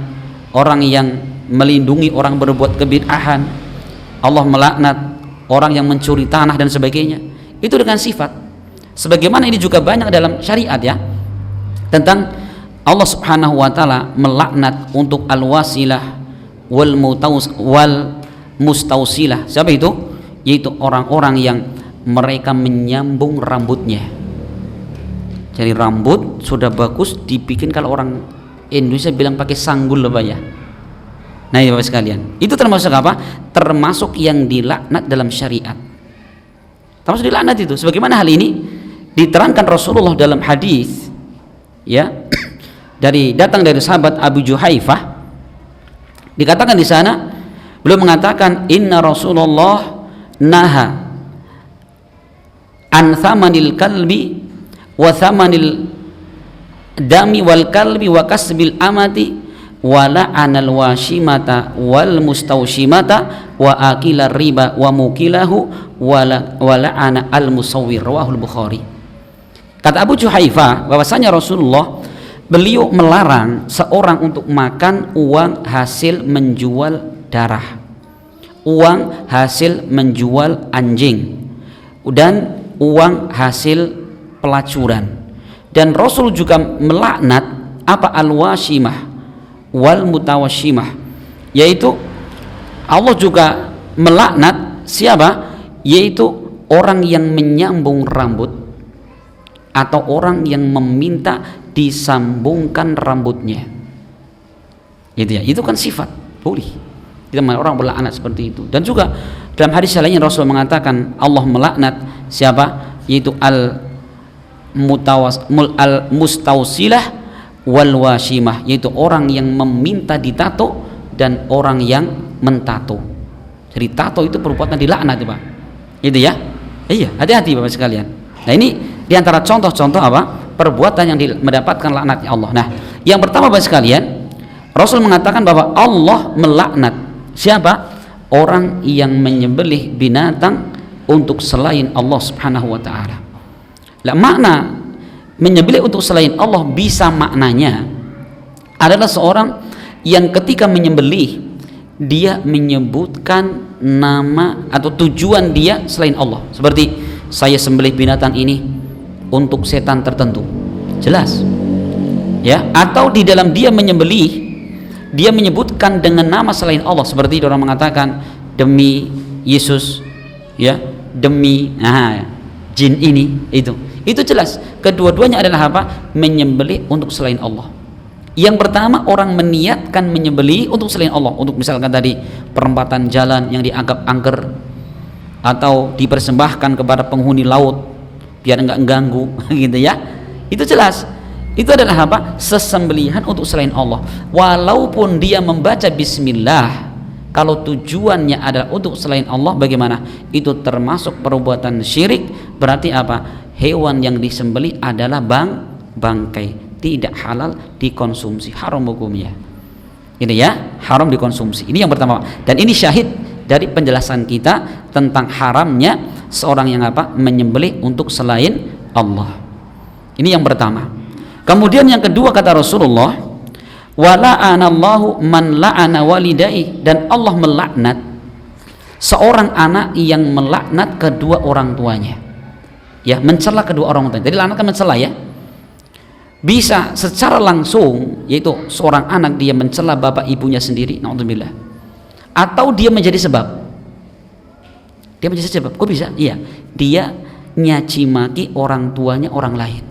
orang yang melindungi orang berbuat kebid'ahan. Allah melaknat orang yang mencuri tanah dan sebagainya. Itu dengan sifat. Sebagaimana ini juga banyak dalam syariat ya, tentang Allah Subhanahu wa taala melaknat untuk al-wasilah wal mustausilah. Siapa itu? Yaitu orang-orang yang mereka menyambung rambutnya. Jadi rambut sudah bagus dibikin, kalau orang Indonesia bilang pakai sanggul loh ya. Nah ya Bapak sekalian, itu termasuk apa? Termasuk yang dilaknat dalam syariat. Termasuk dilaknat itu. Sebagaimana hal ini diterangkan Rasulullah dalam hadis ya, datang dari sahabat Abu Juhaifah. Dikatakan di sana, beliau mengatakan inna Rasulullah naha an thamanil kalbi wa thamanil dami wal kalbi wa kasbil amati wala anal washimata wal mustaushimata wa akilar riba wa mukilahu wala ana al musawwir, rawahul Bukhari. Kata Abu Juhaifah bahwasanya Rasulullah beliau melarang seorang untuk makan uang hasil menjual darah, uang hasil menjual anjing, dan uang hasil pelacuran. Dan Rasul juga melaknat apa al-washimah wal mutawashimah, yaitu Allah juga melaknat siapa? Yaitu orang yang menyambung rambut atau orang yang meminta disambungkan rambutnya. Itu ya, itu kan sifat boleh. Kita orang berlaknat seperti itu. Dan juga dalam hadis lainnya Rasul mengatakan Allah melaknat siapa? Yaitu mustausilah wal washimah, yaitu orang yang meminta ditato dan orang yang mentato. Jadi tato itu perbuatan dilaknat, Pak. Itu ya. Iya, hati-hati Bapak sekalian. Nah, ini diantara contoh-contoh apa? Perbuatan yang mendapatkan laknatnya Allah. Nah, yang pertama Bapak sekalian, Rasul mengatakan bahwa Allah melaknat siapa? Orang yang menyembelih binatang untuk selain Allah Subhanahu wa taala. Lah, makna menyembelih untuk selain Allah bisa maknanya adalah seorang yang ketika menyembelih dia menyebutkan nama atau tujuan dia selain Allah, seperti saya sembelih binatang ini untuk setan tertentu, jelas ya. Atau di dalam dia menyembelih dia menyebutkan dengan nama selain Allah, seperti orang mengatakan demi Yesus ya, demi jin ini, itu jelas kedua-duanya adalah apa? Menyembelih untuk selain Allah. Yang pertama, orang meniatkan menyembelih untuk selain Allah, untuk misalkan tadi perempatan jalan yang dianggap angker, atau dipersembahkan kepada penghuni laut biar enggak mengganggu gitu ya. Itu jelas, itu adalah apa? Sesembelihan untuk selain Allah. Walaupun dia membaca bismillah, kalau tujuannya adalah untuk selain Allah, bagaimana? Itu termasuk perbuatan syirik. Berarti apa? Hewan yang disembelih adalah bangkai, tidak halal dikonsumsi, haram hukumnya. Ini ya, haram dikonsumsi. Ini yang pertama. Dan ini syahid dari penjelasan kita tentang haramnya seorang yang apa? Menyembelih untuk selain Allah. Ini yang pertama. Kemudian yang kedua kata Rasulullah, wala'anallahu man la'ana walidai, dan Allah melaknat seorang anak yang melaknat kedua orang tuanya. Ya, mencela kedua orang tuanya. Jadi laknat kan mencela ya. Bisa secara langsung, yaitu seorang anak dia mencela bapak ibunya sendiri, naudzubillah. Atau dia menjadi sebab. Dia menjadi sebab. Kok bisa? Iya. Dia nyaci maki orang tuanya orang lain.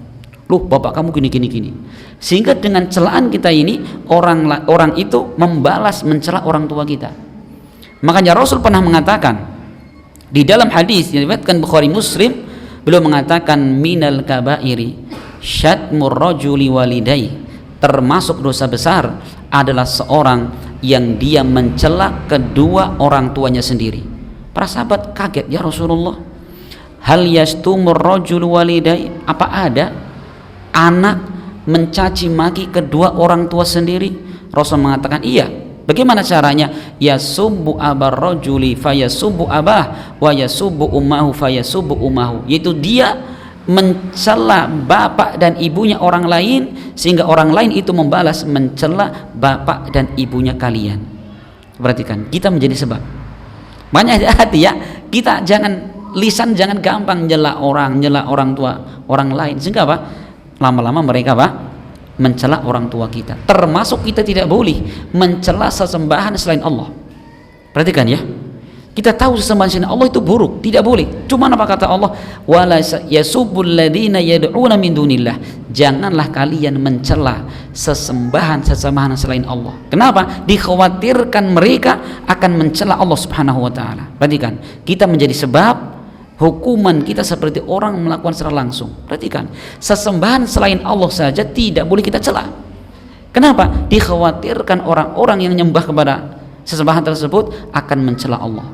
Loh, bapak kamu gini. Sehingga dengan celaan kita ini orang itu membalas mencela orang tua kita. Makanya Rasul pernah mengatakan di dalam hadis yang diriwayatkan Bukhari Muslim, beliau mengatakan minal kabairi syatmur rajuli walidai, termasuk dosa besar adalah seorang yang dia mencela kedua orang tuanya sendiri. Para sahabat kaget, ya Rasulullah, hal yastumur rajul walidai, apa ada anak mencaci maki kedua orang tua sendiri? Rasul mengatakan iya. Bagaimana caranya? Yasubbu abar rajuli fayasubbu abah wa yasubbu ummahu fayasubbu ummahu, yaitu dia mencela bapak dan ibunya orang lain sehingga orang lain itu membalas mencela bapak dan ibunya kalian. Perhatikan, kita menjadi sebab. Makanya hati ya, kita jangan lisan jangan gampang nyela orang tua orang lain, sehingga apa? Lama-lama mereka apa? Mencela orang tua kita. Termasuk kita tidak boleh mencela sesembahan selain Allah. Perhatikan ya, kita tahu sesembahan selain Allah itu buruk, tidak boleh. Cuma apa kata Allah? Wala yasubbul ladzina yad'una min dunillah, janganlah kalian mencela sesembahan selain Allah. Kenapa? Dikhawatirkan mereka akan mencela Allah Subhanahu wa taala. Perhatikan, kita menjadi sebab hukuman kita seperti orang melakukan secara langsung. Perhatikan, sesembahan selain Allah saja tidak boleh kita cela. Kenapa? Dikhawatirkan orang-orang yang menyembah kepada sesembahan tersebut akan mencela Allah.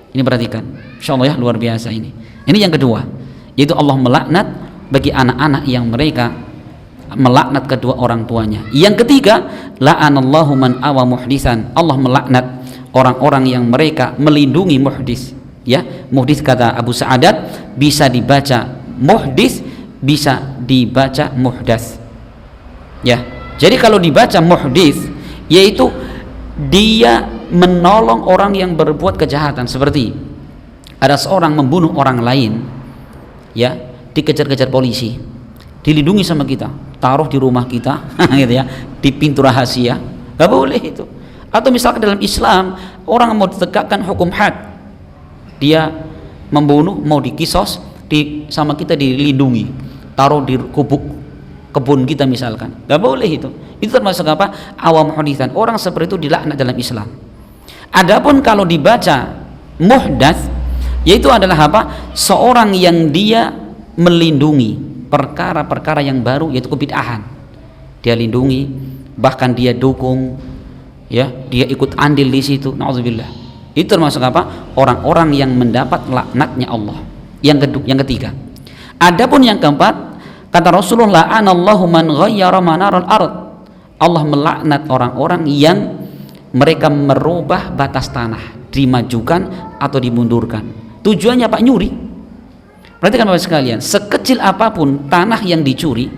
Ini perhatikan, insyaallah ya, luar biasa ini. Ini yang kedua, yaitu Allah melaknat bagi anak-anak yang mereka melaknat kedua orang tuanya. Yang ketiga, la'anallahu man awa muhdisan, Allah melaknat orang-orang yang mereka melindungi muhdis. Ya, muhdis kata Abu Sa'adat bisa dibaca muhdis, bisa dibaca muhdas. Ya, jadi kalau dibaca muhdis yaitu dia menolong orang yang berbuat kejahatan, seperti ada seorang membunuh orang lain, ya, dikejar-kejar polisi, dilindungi sama kita, taruh di rumah kita gitu ya, di pintu rahasia, nggak boleh itu. Atau misalkan dalam Islam orang mau ditegakkan hukum had, dia membunuh mau dikisos, sama kita dilindungi, taruh di kebun kita misalkan, nggak boleh itu. Itu termasuk apa? Awam huditsan. Orang seperti itu dilaknat dalam Islam. Adapun kalau dibaca muhdats, yaitu adalah apa? Seorang yang dia melindungi perkara-perkara yang baru, yaitu kebid'ahan. Dia lindungi, bahkan dia dukung, ya, dia ikut andil di situ. Nauzubillah. Itu termasuk apa? Orang-orang yang mendapat laknatnya Allah. Yang ketiga. Adapun yang keempat, kata Rasulullah, anallahu man ghayyara manaral ard. Allah melaknat orang-orang yang mereka merubah batas tanah, dimajukan atau dimundurkan. Tujuannya Pak, nyuri. Perhatikan Bapak sekalian, sekecil apapun tanah yang dicuri,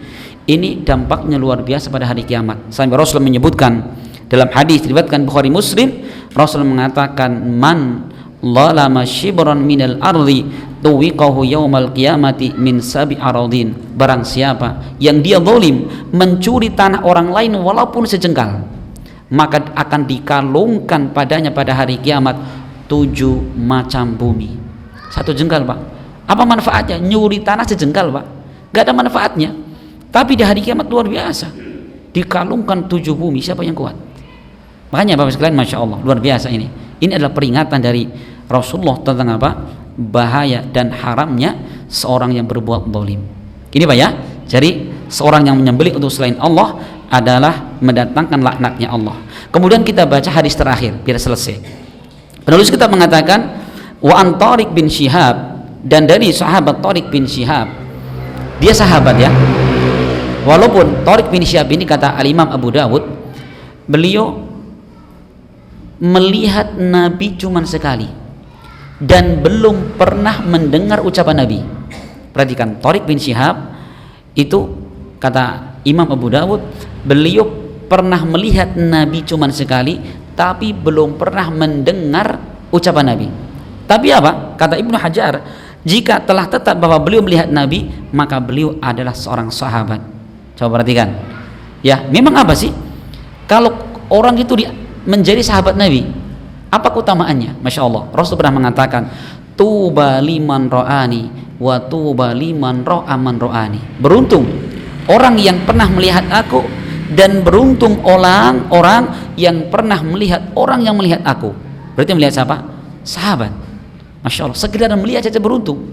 ini dampaknya luar biasa pada hari kiamat. Sampai Rasul menyebutkan dalam hadis diriwayatkan Bukhari Muslim, Rasul mengatakan, man lalama shibran minal ardi tuwiqahu yaumal qiyamati min sabi aradin. Barang siapa yang dia zalim, mencuri tanah orang lain walaupun sejengkal, maka akan dikalungkan padanya pada hari kiamat 7 macam bumi. Satu jengkal Pak. Apa manfaatnya? Nyuri tanah sejengkal Pak, gak ada manfaatnya. Tapi di hari kiamat luar biasa, dikalungkan 7 bumi. Siapa yang kuat? Makanya Bapak sekalian, Masya Allah, luar biasa ini. Ini adalah peringatan dari Rasulullah tentang apa? Bahaya dan haramnya seorang yang berbuat zalim. Ini Pak ya. Jadi seorang yang menyembelih untuk selain Allah adalah mendatangkan laknatnya Allah. Kemudian kita baca hadis terakhir biar selesai. Penulis kitab mengatakan, wa an Tariq bin Syihab, dan dari sahabat Tariq bin Syihab, dia sahabat ya, walaupun Tariq bin Syihab ini kata Al-Imam Abu Dawud, beliau melihat Nabi cuma sekali dan belum pernah mendengar ucapan Nabi. Perhatikan, Tariq bin Syihab itu kata Imam Abu Dawud, beliau pernah melihat Nabi cuma sekali tapi belum pernah mendengar ucapan Nabi. Tapi apa? Kata Ibnu Hajar, jika telah tetap bahwa beliau melihat Nabi, maka beliau adalah seorang sahabat. Coba perhatikan. Ya, memang apa sih? Kalau orang itu menjadi sahabat Nabi, apa keutamaannya? Masya Allah. Rasul pernah mengatakan, tuba liman ro'ani wa tuba liman ro'a man ro'ani. Beruntung orang yang pernah melihat aku, dan beruntung orang yang pernah melihat orang yang melihat aku. Berarti melihat siapa? Sahabat. Masya Allah, sekedar melihat saja beruntung.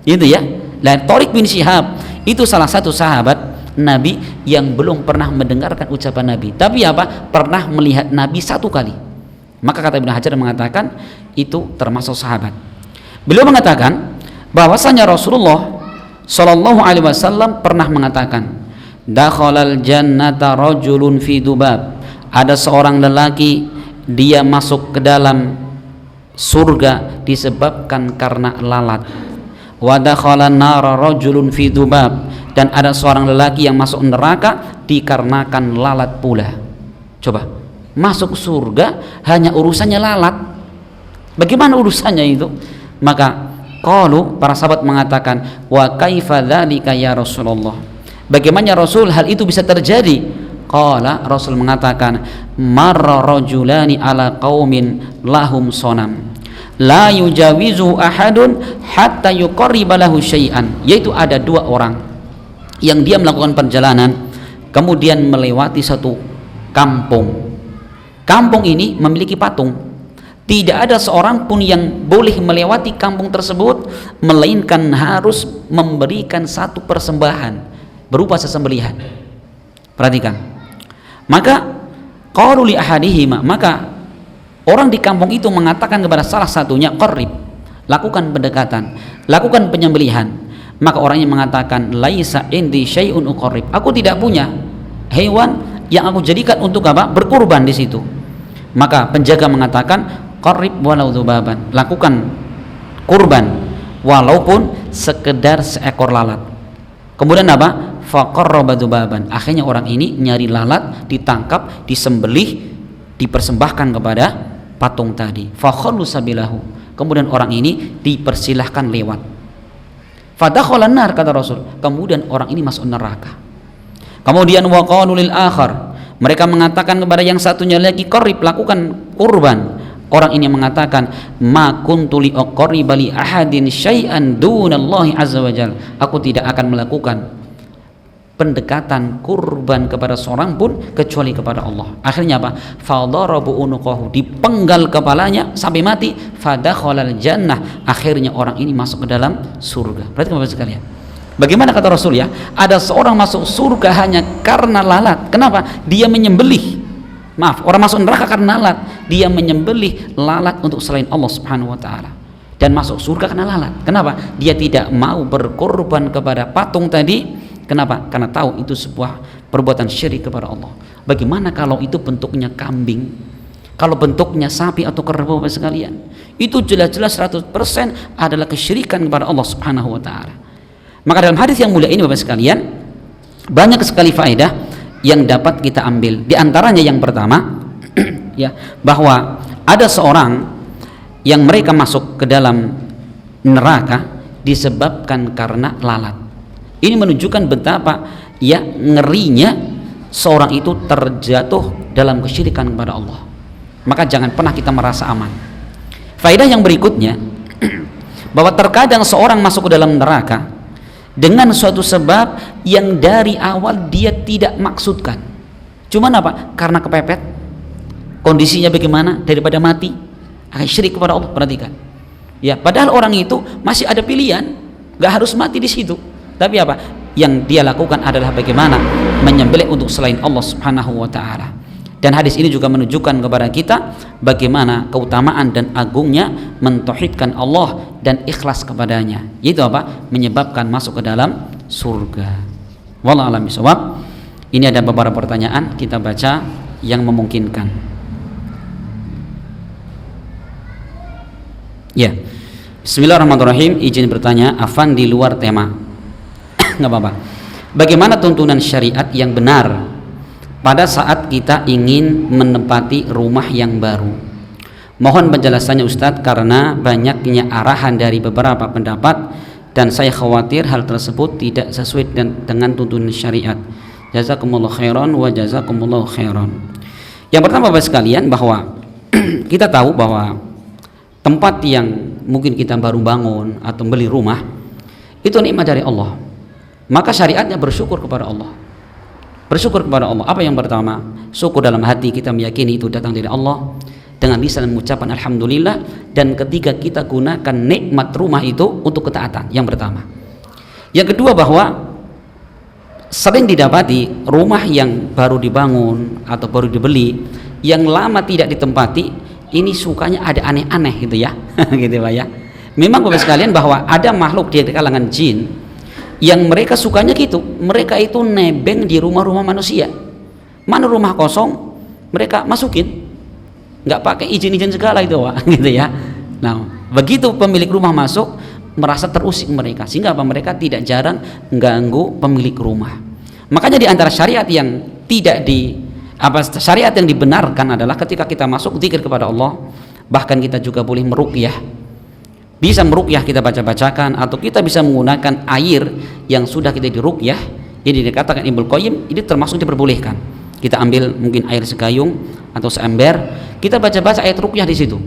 Itu ya. Dan Tariq bin Syihab itu salah satu sahabat Nabi yang belum pernah mendengarkan ucapan Nabi, tapi apa? Pernah melihat Nabi 1 kali. Maka kata Ibnu Hajar mengatakan itu termasuk sahabat. Beliau mengatakan bahwasanya Rasulullah Shallallahu Alaihi Wasallam pernah mengatakan, dakhalal jannata rajulun fi dubab. Ada seorang lelaki, dia masuk ke dalam surga disebabkan karena lalat. Wa dakhalan nara rajulun fi dubab, dan ada seorang lelaki yang masuk neraka dikarenakan lalat pula. Coba, masuk surga hanya urusannya lalat. Bagaimana urusannya itu? Maka qalu, para sahabat mengatakan, wa kaifa dzalika ya Rasulullah? Bagaimana Rasul hal itu bisa terjadi? Qala, Rasul mengatakan, marra rajulani ala qaumin lahum sonam la yujawizu ahadun hatta yuqarriba lahu syai'an. Yaitu ada 2 orang yang dia melakukan perjalanan, kemudian melewati satu kampung. Kampung ini memiliki patung. Tidak ada seorang pun yang boleh melewati kampung tersebut melainkan harus memberikan satu persembahan berupa sesembelihan. Perhatikan. Maka qalu li ahadihima, maka orang di kampung itu mengatakan kepada salah satunya, qarrib, lakukan pendekatan, lakukan penyembelihan. Maka orangnya mengatakan, laisa indi syai'un uqarrib, aku tidak punya hewan yang aku jadikan untuk apa? Berkurban di situ. Maka penjaga mengatakan, qarrib walau dzubaban, lakukan kurban walaupun sekedar seekor lalat. Kemudian apa? Faqarraba dzubaban, akhirnya orang ini nyari lalat, ditangkap, disembelih, dipersembahkan kepada patung tadi. Fakhallu sabilahu, kemudian orang ini dipersilahkan lewat. Fadakhalan nar, kata Rasul, kemudian orang ini masuk neraka. Kemudian waqalu lil akhar, mereka mengatakan kepada yang satunya lagi, qarrib, lakukan kurban. Orang ini mengatakan, ma kuntu li aqriba li ahadin syai'an dunallahi azza wajal, aku tidak akan melakukan pendekatan kurban kepada seorang pun kecuali kepada Allah. Akhirnya apa? Fadarabu unuqahu, dipenggal kepalanya sampai mati. Fadakhalal jannah, akhirnya orang ini masuk ke dalam surga. Berarti Bapak sekalian, Bagaimana kata Rasul ya? Ada seorang masuk surga hanya karena lalat. Kenapa? Dia menyembelih. Maaf, orang masuk neraka karena lalat. Dia menyembelih lalat untuk selain Allah Subhanahu wa taala. Dan masuk surga karena lalat. Kenapa? Dia tidak mau berkorban kepada patung tadi. Kenapa? Karena tahu itu sebuah perbuatan syirik kepada Allah. Bagaimana kalau itu bentuknya kambing? Kalau bentuknya sapi atau kerbau sekalian? Itu jelas-jelas 100% adalah kesyirikan kepada Allah Subhanahu wa taala. Maka dalam hadis yang mulia ini Bapak sekalian, banyak sekali faedah yang dapat kita ambil. Di antaranya yang pertama ya, bahwa ada seorang yang mereka masuk ke dalam neraka disebabkan karena lalat. Ini menunjukkan betapa ya ngerinya seorang itu terjatuh dalam kesyirikan kepada Allah. Maka jangan pernah kita merasa aman. Faedah yang berikutnya bahwa terkadang seorang masuk ke dalam neraka dengan suatu sebab yang dari awal dia tidak maksudkan. Cuman apa? Karena kepepet. Kondisinya bagaimana? Daripada mati akan syirik kepada Allah. Perhatikan. Ya, padahal orang itu masih ada pilihan, nggak harus mati di situ. Tapi apa? Yang dia lakukan adalah bagaimana menyembelih untuk selain Allah Subhanahu wa taala. Dan hadis ini juga menunjukkan kepada kita bagaimana keutamaan dan agungnya mentauhidkan Allah dan ikhlas kepadanya. Itu apa? Menyebabkan masuk ke dalam surga. Wallahu a'lam bishawab. Ini ada beberapa pertanyaan, kita baca yang memungkinkan. Ya. Bismillahirrahmanirrahim. Izin bertanya, afan di luar tema. Nggak apa-apa. Bagaimana tuntunan syariat yang benar pada saat kita ingin menempati rumah yang baru? Mohon penjelasannya Ustadz, karena banyaknya arahan dari beberapa pendapat dan saya khawatir hal tersebut tidak sesuai dengan tuntunan syariat. Jazakumullah khairan wa jazakumullah khairan. Yang pertama Bapak sekalian, bahwa kita tahu bahwa tempat yang mungkin kita baru bangun atau beli rumah itu nikmat dari Allah. Maka syariatnya bersyukur kepada Allah. Bersyukur kepada Allah. Apa yang pertama? Syukur dalam hati, kita meyakini itu datang dari Allah dengan lisan mengucapkan alhamdulillah. Dan ketiga, kita gunakan nikmat rumah itu untuk ketaatan. Yang pertama. Yang kedua, bahwa sering didapati rumah yang baru dibangun atau baru dibeli yang lama tidak ditempati, ini sukanya ada aneh-aneh gitu ya. Gitu Pak ya. Memang Bapak sekalian, bahwa ada makhluk di kalangan jin yang mereka sukanya gitu. Mereka itu nebeng di rumah-rumah manusia. Mana rumah kosong mereka masukin, nggak pakai izin-izin segala itu Pak. Gitu ya. Nah, begitu pemilik rumah masuk, merasa terusik mereka, sehingga apa? Mereka tidak jarang mengganggu pemilik rumah. Makanya di antara syariat yang tidak syariat yang dibenarkan adalah ketika kita masuk zikir kepada Allah. Bahkan kita juga boleh meruqyah. Bisa meruqyah, kita baca-bacakan, atau kita bisa menggunakan air yang sudah kita diruqyah. Ini dikatakan Ibnu Qayyim, ini termasuk diperbolehkan. Kita ambil mungkin air segayung atau seember, kita baca-baca ayat ruqyah di situ.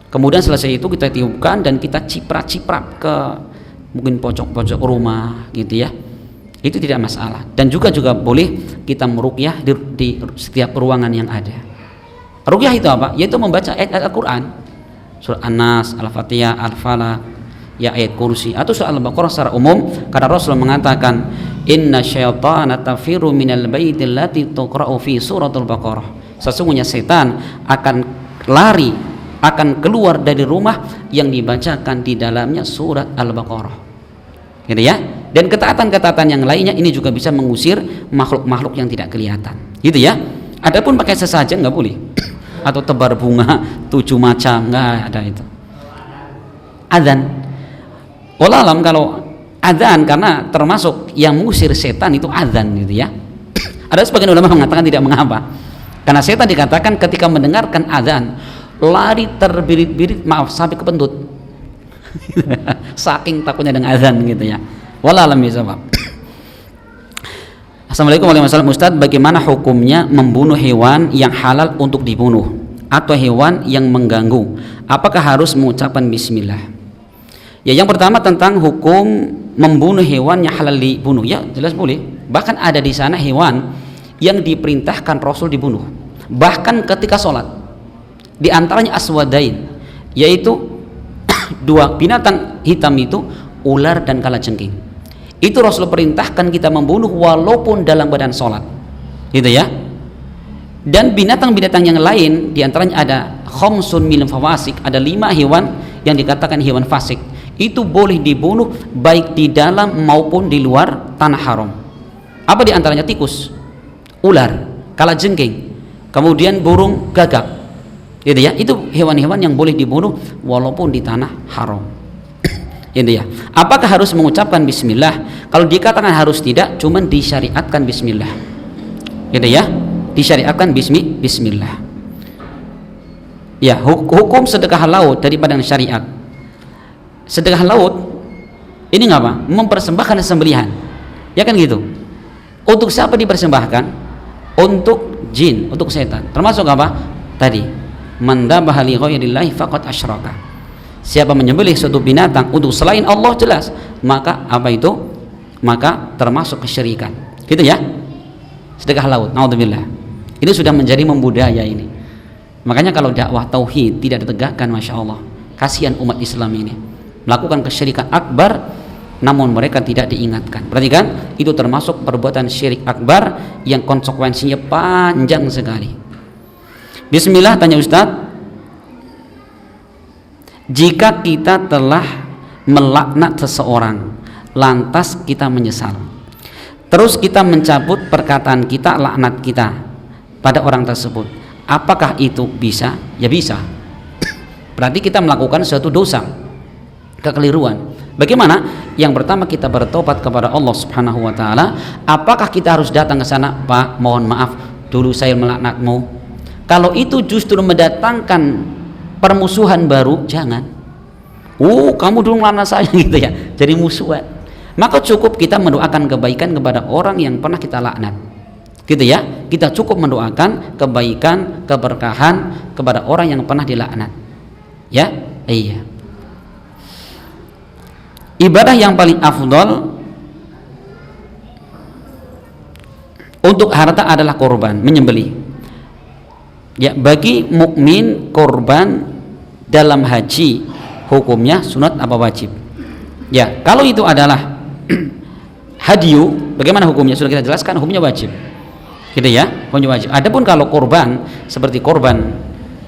Kemudian selesai itu kita tiupkan dan kita ciprat-ciprat ke mungkin pojok-pojok rumah gitu ya. Itu tidak masalah. Dan juga boleh kita meruqyah di setiap ruangan yang ada. Ruqyah itu apa? Yaitu membaca ayat Al-Qur'an. Surah An-Nas, Al-Fatihah, Al-Falaq, ya ayat kursi, atau surah Al-Baqarah secara umum. Karena Rasul mengatakan, inna syaitana tafiru minal baitil lati tuqra'u fi suratul Baqarah. Sesungguhnya setan akan lari, akan keluar dari rumah yang dibacakan di dalamnya surat Al-Baqarah. Gitu ya. Dan ketaatan-ketaatan yang lainnya ini juga bisa mengusir makhluk-makhluk yang tidak kelihatan. Gitu ya. Adapun pakai sesajen nggak boleh. Atau tebar bunga 7 macam, nggak ada itu. Adzan, wallahu alam, kalau adzan karena termasuk yang mengusir setan itu adzan gitu ya. Ada sebagian ulama mengatakan tidak mengapa, karena setan dikatakan ketika mendengarkan adzan lari terbirit-birit, maaf sampai kepentut. Saking takutnya dengan adzan gitu ya. Wallahu alam bishawab. Assalamualaikum warahmatullahi wabarakatuh. Ustaz, bagaimana hukumnya membunuh hewan yang halal untuk dibunuh atau hewan yang mengganggu? Apakah harus mengucapkan bismillah? Ya, yang pertama tentang hukum membunuh hewan yang halal dibunuh, ya jelas boleh. Bahkan ada di sana hewan yang diperintahkan Rasul dibunuh, bahkan ketika sholat. Di antaranya aswadain, yaitu dua binatang hitam itu, ular dan kalajengking. Itu Rasul perintahkan kita membunuh walaupun dalam badan sholat, gitu ya. Dan binatang-binatang yang lain diantaranya ada khamsun minal fawasik, ada 5 hewan yang dikatakan hewan fasik, itu boleh dibunuh baik di dalam maupun di luar tanah haram. Apa diantaranya? Tikus, ular, kalajengking, kemudian burung gagak, gitu ya. Itu hewan-hewan yang boleh dibunuh walaupun di tanah haram. Gitu ya. Apakah harus mengucapkan bismillah? Kalau dikatakan harus tidak, cuman disyariatkan bismillah, gitu ya. Disyariatkan bismillah. Ya, hukum sedekah laut daripada syariat. Sedekah laut ini ngapa? Mempersembahkan sembelihan, ya kan gitu. Untuk siapa dipersembahkan? Untuk jin, untuk setan. Termasuk apa? Tadi, man dhabaha li ghairillahi faqad asyraka. Siapa menyembelih suatu binatang untuk selain Allah, jelas maka apa itu? Maka termasuk kesyirikan. Gitu ya. Sedekah laut, naudzubillah. Ini sudah menjadi membudaya ini. Makanya kalau dakwah tauhid tidak ditegakkan, masya Allah, kasihan umat Islam ini melakukan kesyirikan akbar, namun mereka tidak diingatkan. Perhatikan, itu termasuk perbuatan syirik akbar yang konsekuensinya panjang sekali. Bismillah, tanya Ustadz, jika kita telah melaknat seseorang lantas kita menyesal, terus kita mencabut perkataan kita, laknat kita pada orang tersebut, apakah itu bisa? Ya bisa. Berarti kita melakukan suatu dosa, kekeliruan. Bagaimana? Yang pertama, kita bertobat kepada Allah Subhanahu wa taala. Apakah kita harus datang ke sana, Pak, mohon maaf dulu saya melaknatmu? Kalau itu justru mendatangkan permusuhan baru, jangan. Kamu dulu melaknat saya gitu ya, jadi musuhan. Maka cukup kita mendoakan kebaikan kepada orang yang pernah kita laknat, gitu ya. Kita cukup mendoakan kebaikan, keberkahan kepada orang yang pernah dilaknat, ya. Iya. Ibadah yang paling afdol untuk harta adalah korban, menyembelih. Ya, bagi mukmin korban dalam haji hukumnya sunat apa wajib? Ya, kalau itu adalah hadiyu, bagaimana hukumnya? Sudah kita jelaskan, hukumnya wajib, gitu ya, hukumnya wajib. Adapun kalau korban seperti korban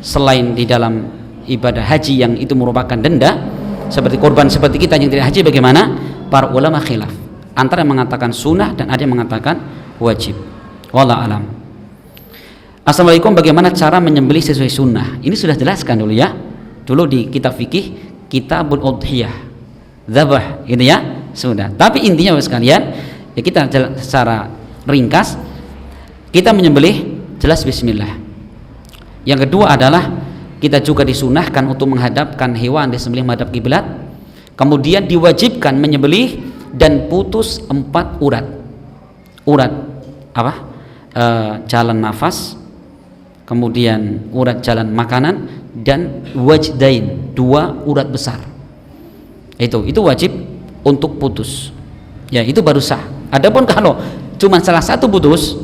selain di dalam ibadah haji yang itu merupakan denda, seperti korban seperti kita yang tidak haji, bagaimana? Para ulama khilaf, antara yang mengatakan sunnah dan ada yang mengatakan wajib. Wallahu alam. Assalamualaikum, bagaimana cara menyembelih sesuai sunnah? Ini sudah jelaskan dulu ya, dulu di kitab fikih, kitabul udhiyah, dzabah, gitu ya, sudah. Tapi intinya Bapak sekalian, ya kita secara ringkas, kita menyembelih jelas bismillah. Yang kedua adalah kita juga disunahkan untuk menghadapkan hewan disembelih menghadap kiblat. Kemudian diwajibkan menyembelih dan putus 4 urat. Urat apa? Jalan nafas, kemudian urat jalan makanan, dan wajdain, 2 urat besar. Itu wajib untuk putus. Ya, itu baru sah. Adapun kalau cuma salah satu putus,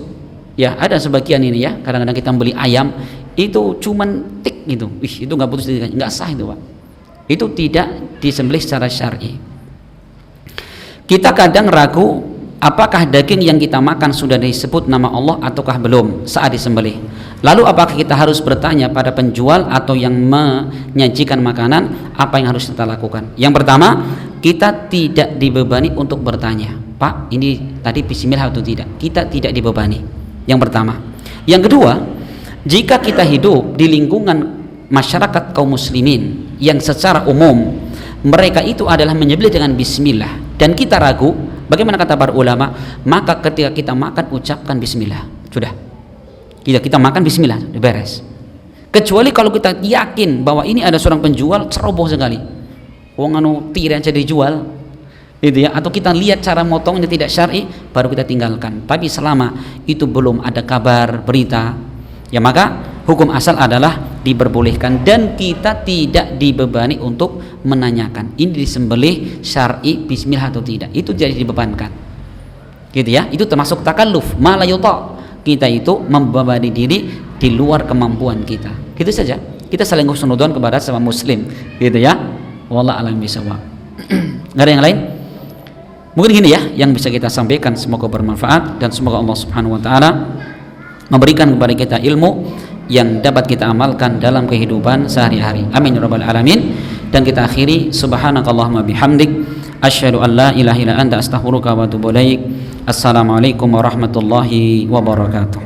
ya ada sebagian ini ya, kadang-kadang kita beli ayam itu cuman tik gitu, itu nggak putus, nggak sah itu Pak. Itu tidak disembelih secara syar'i. Kita kadang ragu apakah daging yang kita makan sudah disebut nama Allah ataukah belum saat disembelih. Lalu apakah kita harus bertanya pada penjual atau yang menyajikan makanan, apa yang harus kita lakukan? Yang pertama, kita tidak dibebani untuk bertanya, Pak, ini tadi bismillah atau tidak? Kita tidak dibebani. Yang pertama. Yang kedua, jika kita hidup di lingkungan masyarakat kaum muslimin yang secara umum mereka itu adalah menyembelih dengan bismillah dan kita ragu, bagaimana kata para ulama? Maka ketika kita makan, ucapkan bismillah. Sudah. Kita makan bismillah, beres. Kecuali kalau kita yakin bahwa ini ada seorang penjual ceroboh sekali, wong anu tirai aja dijual, gitu ya, atau kita lihat cara motongnya tidak syar'i, baru kita tinggalkan. Tapi selama itu belum ada kabar berita, ya maka hukum asal adalah diperbolehkan dan kita tidak dibebani untuk menanyakan ini disembelih syar'i bismillah atau tidak. Itu jadi dibebankan, gitu ya. Itu termasuk takalluf, ma la yuta. Kita itu membebani diri di luar kemampuan kita. Gitu saja. Kita saling husnudzon kepada sesama muslim, gitu ya. Wallahu a'lam bishawab. Enggak ada yang lain? Mungkin gini ya yang bisa kita sampaikan, semoga bermanfaat dan semoga Allah Subhanahu wa taala memberikan kepada kita ilmu yang dapat kita amalkan dalam kehidupan sehari-hari. Amin ya rabbal alamin. Dan kita akhiri, subhanakallahumma bihamdik asyhadu an la ilaha illa anta astaghfiruka wa atubu ilaik. Assalamualaikum warahmatullahi wabarakatuh.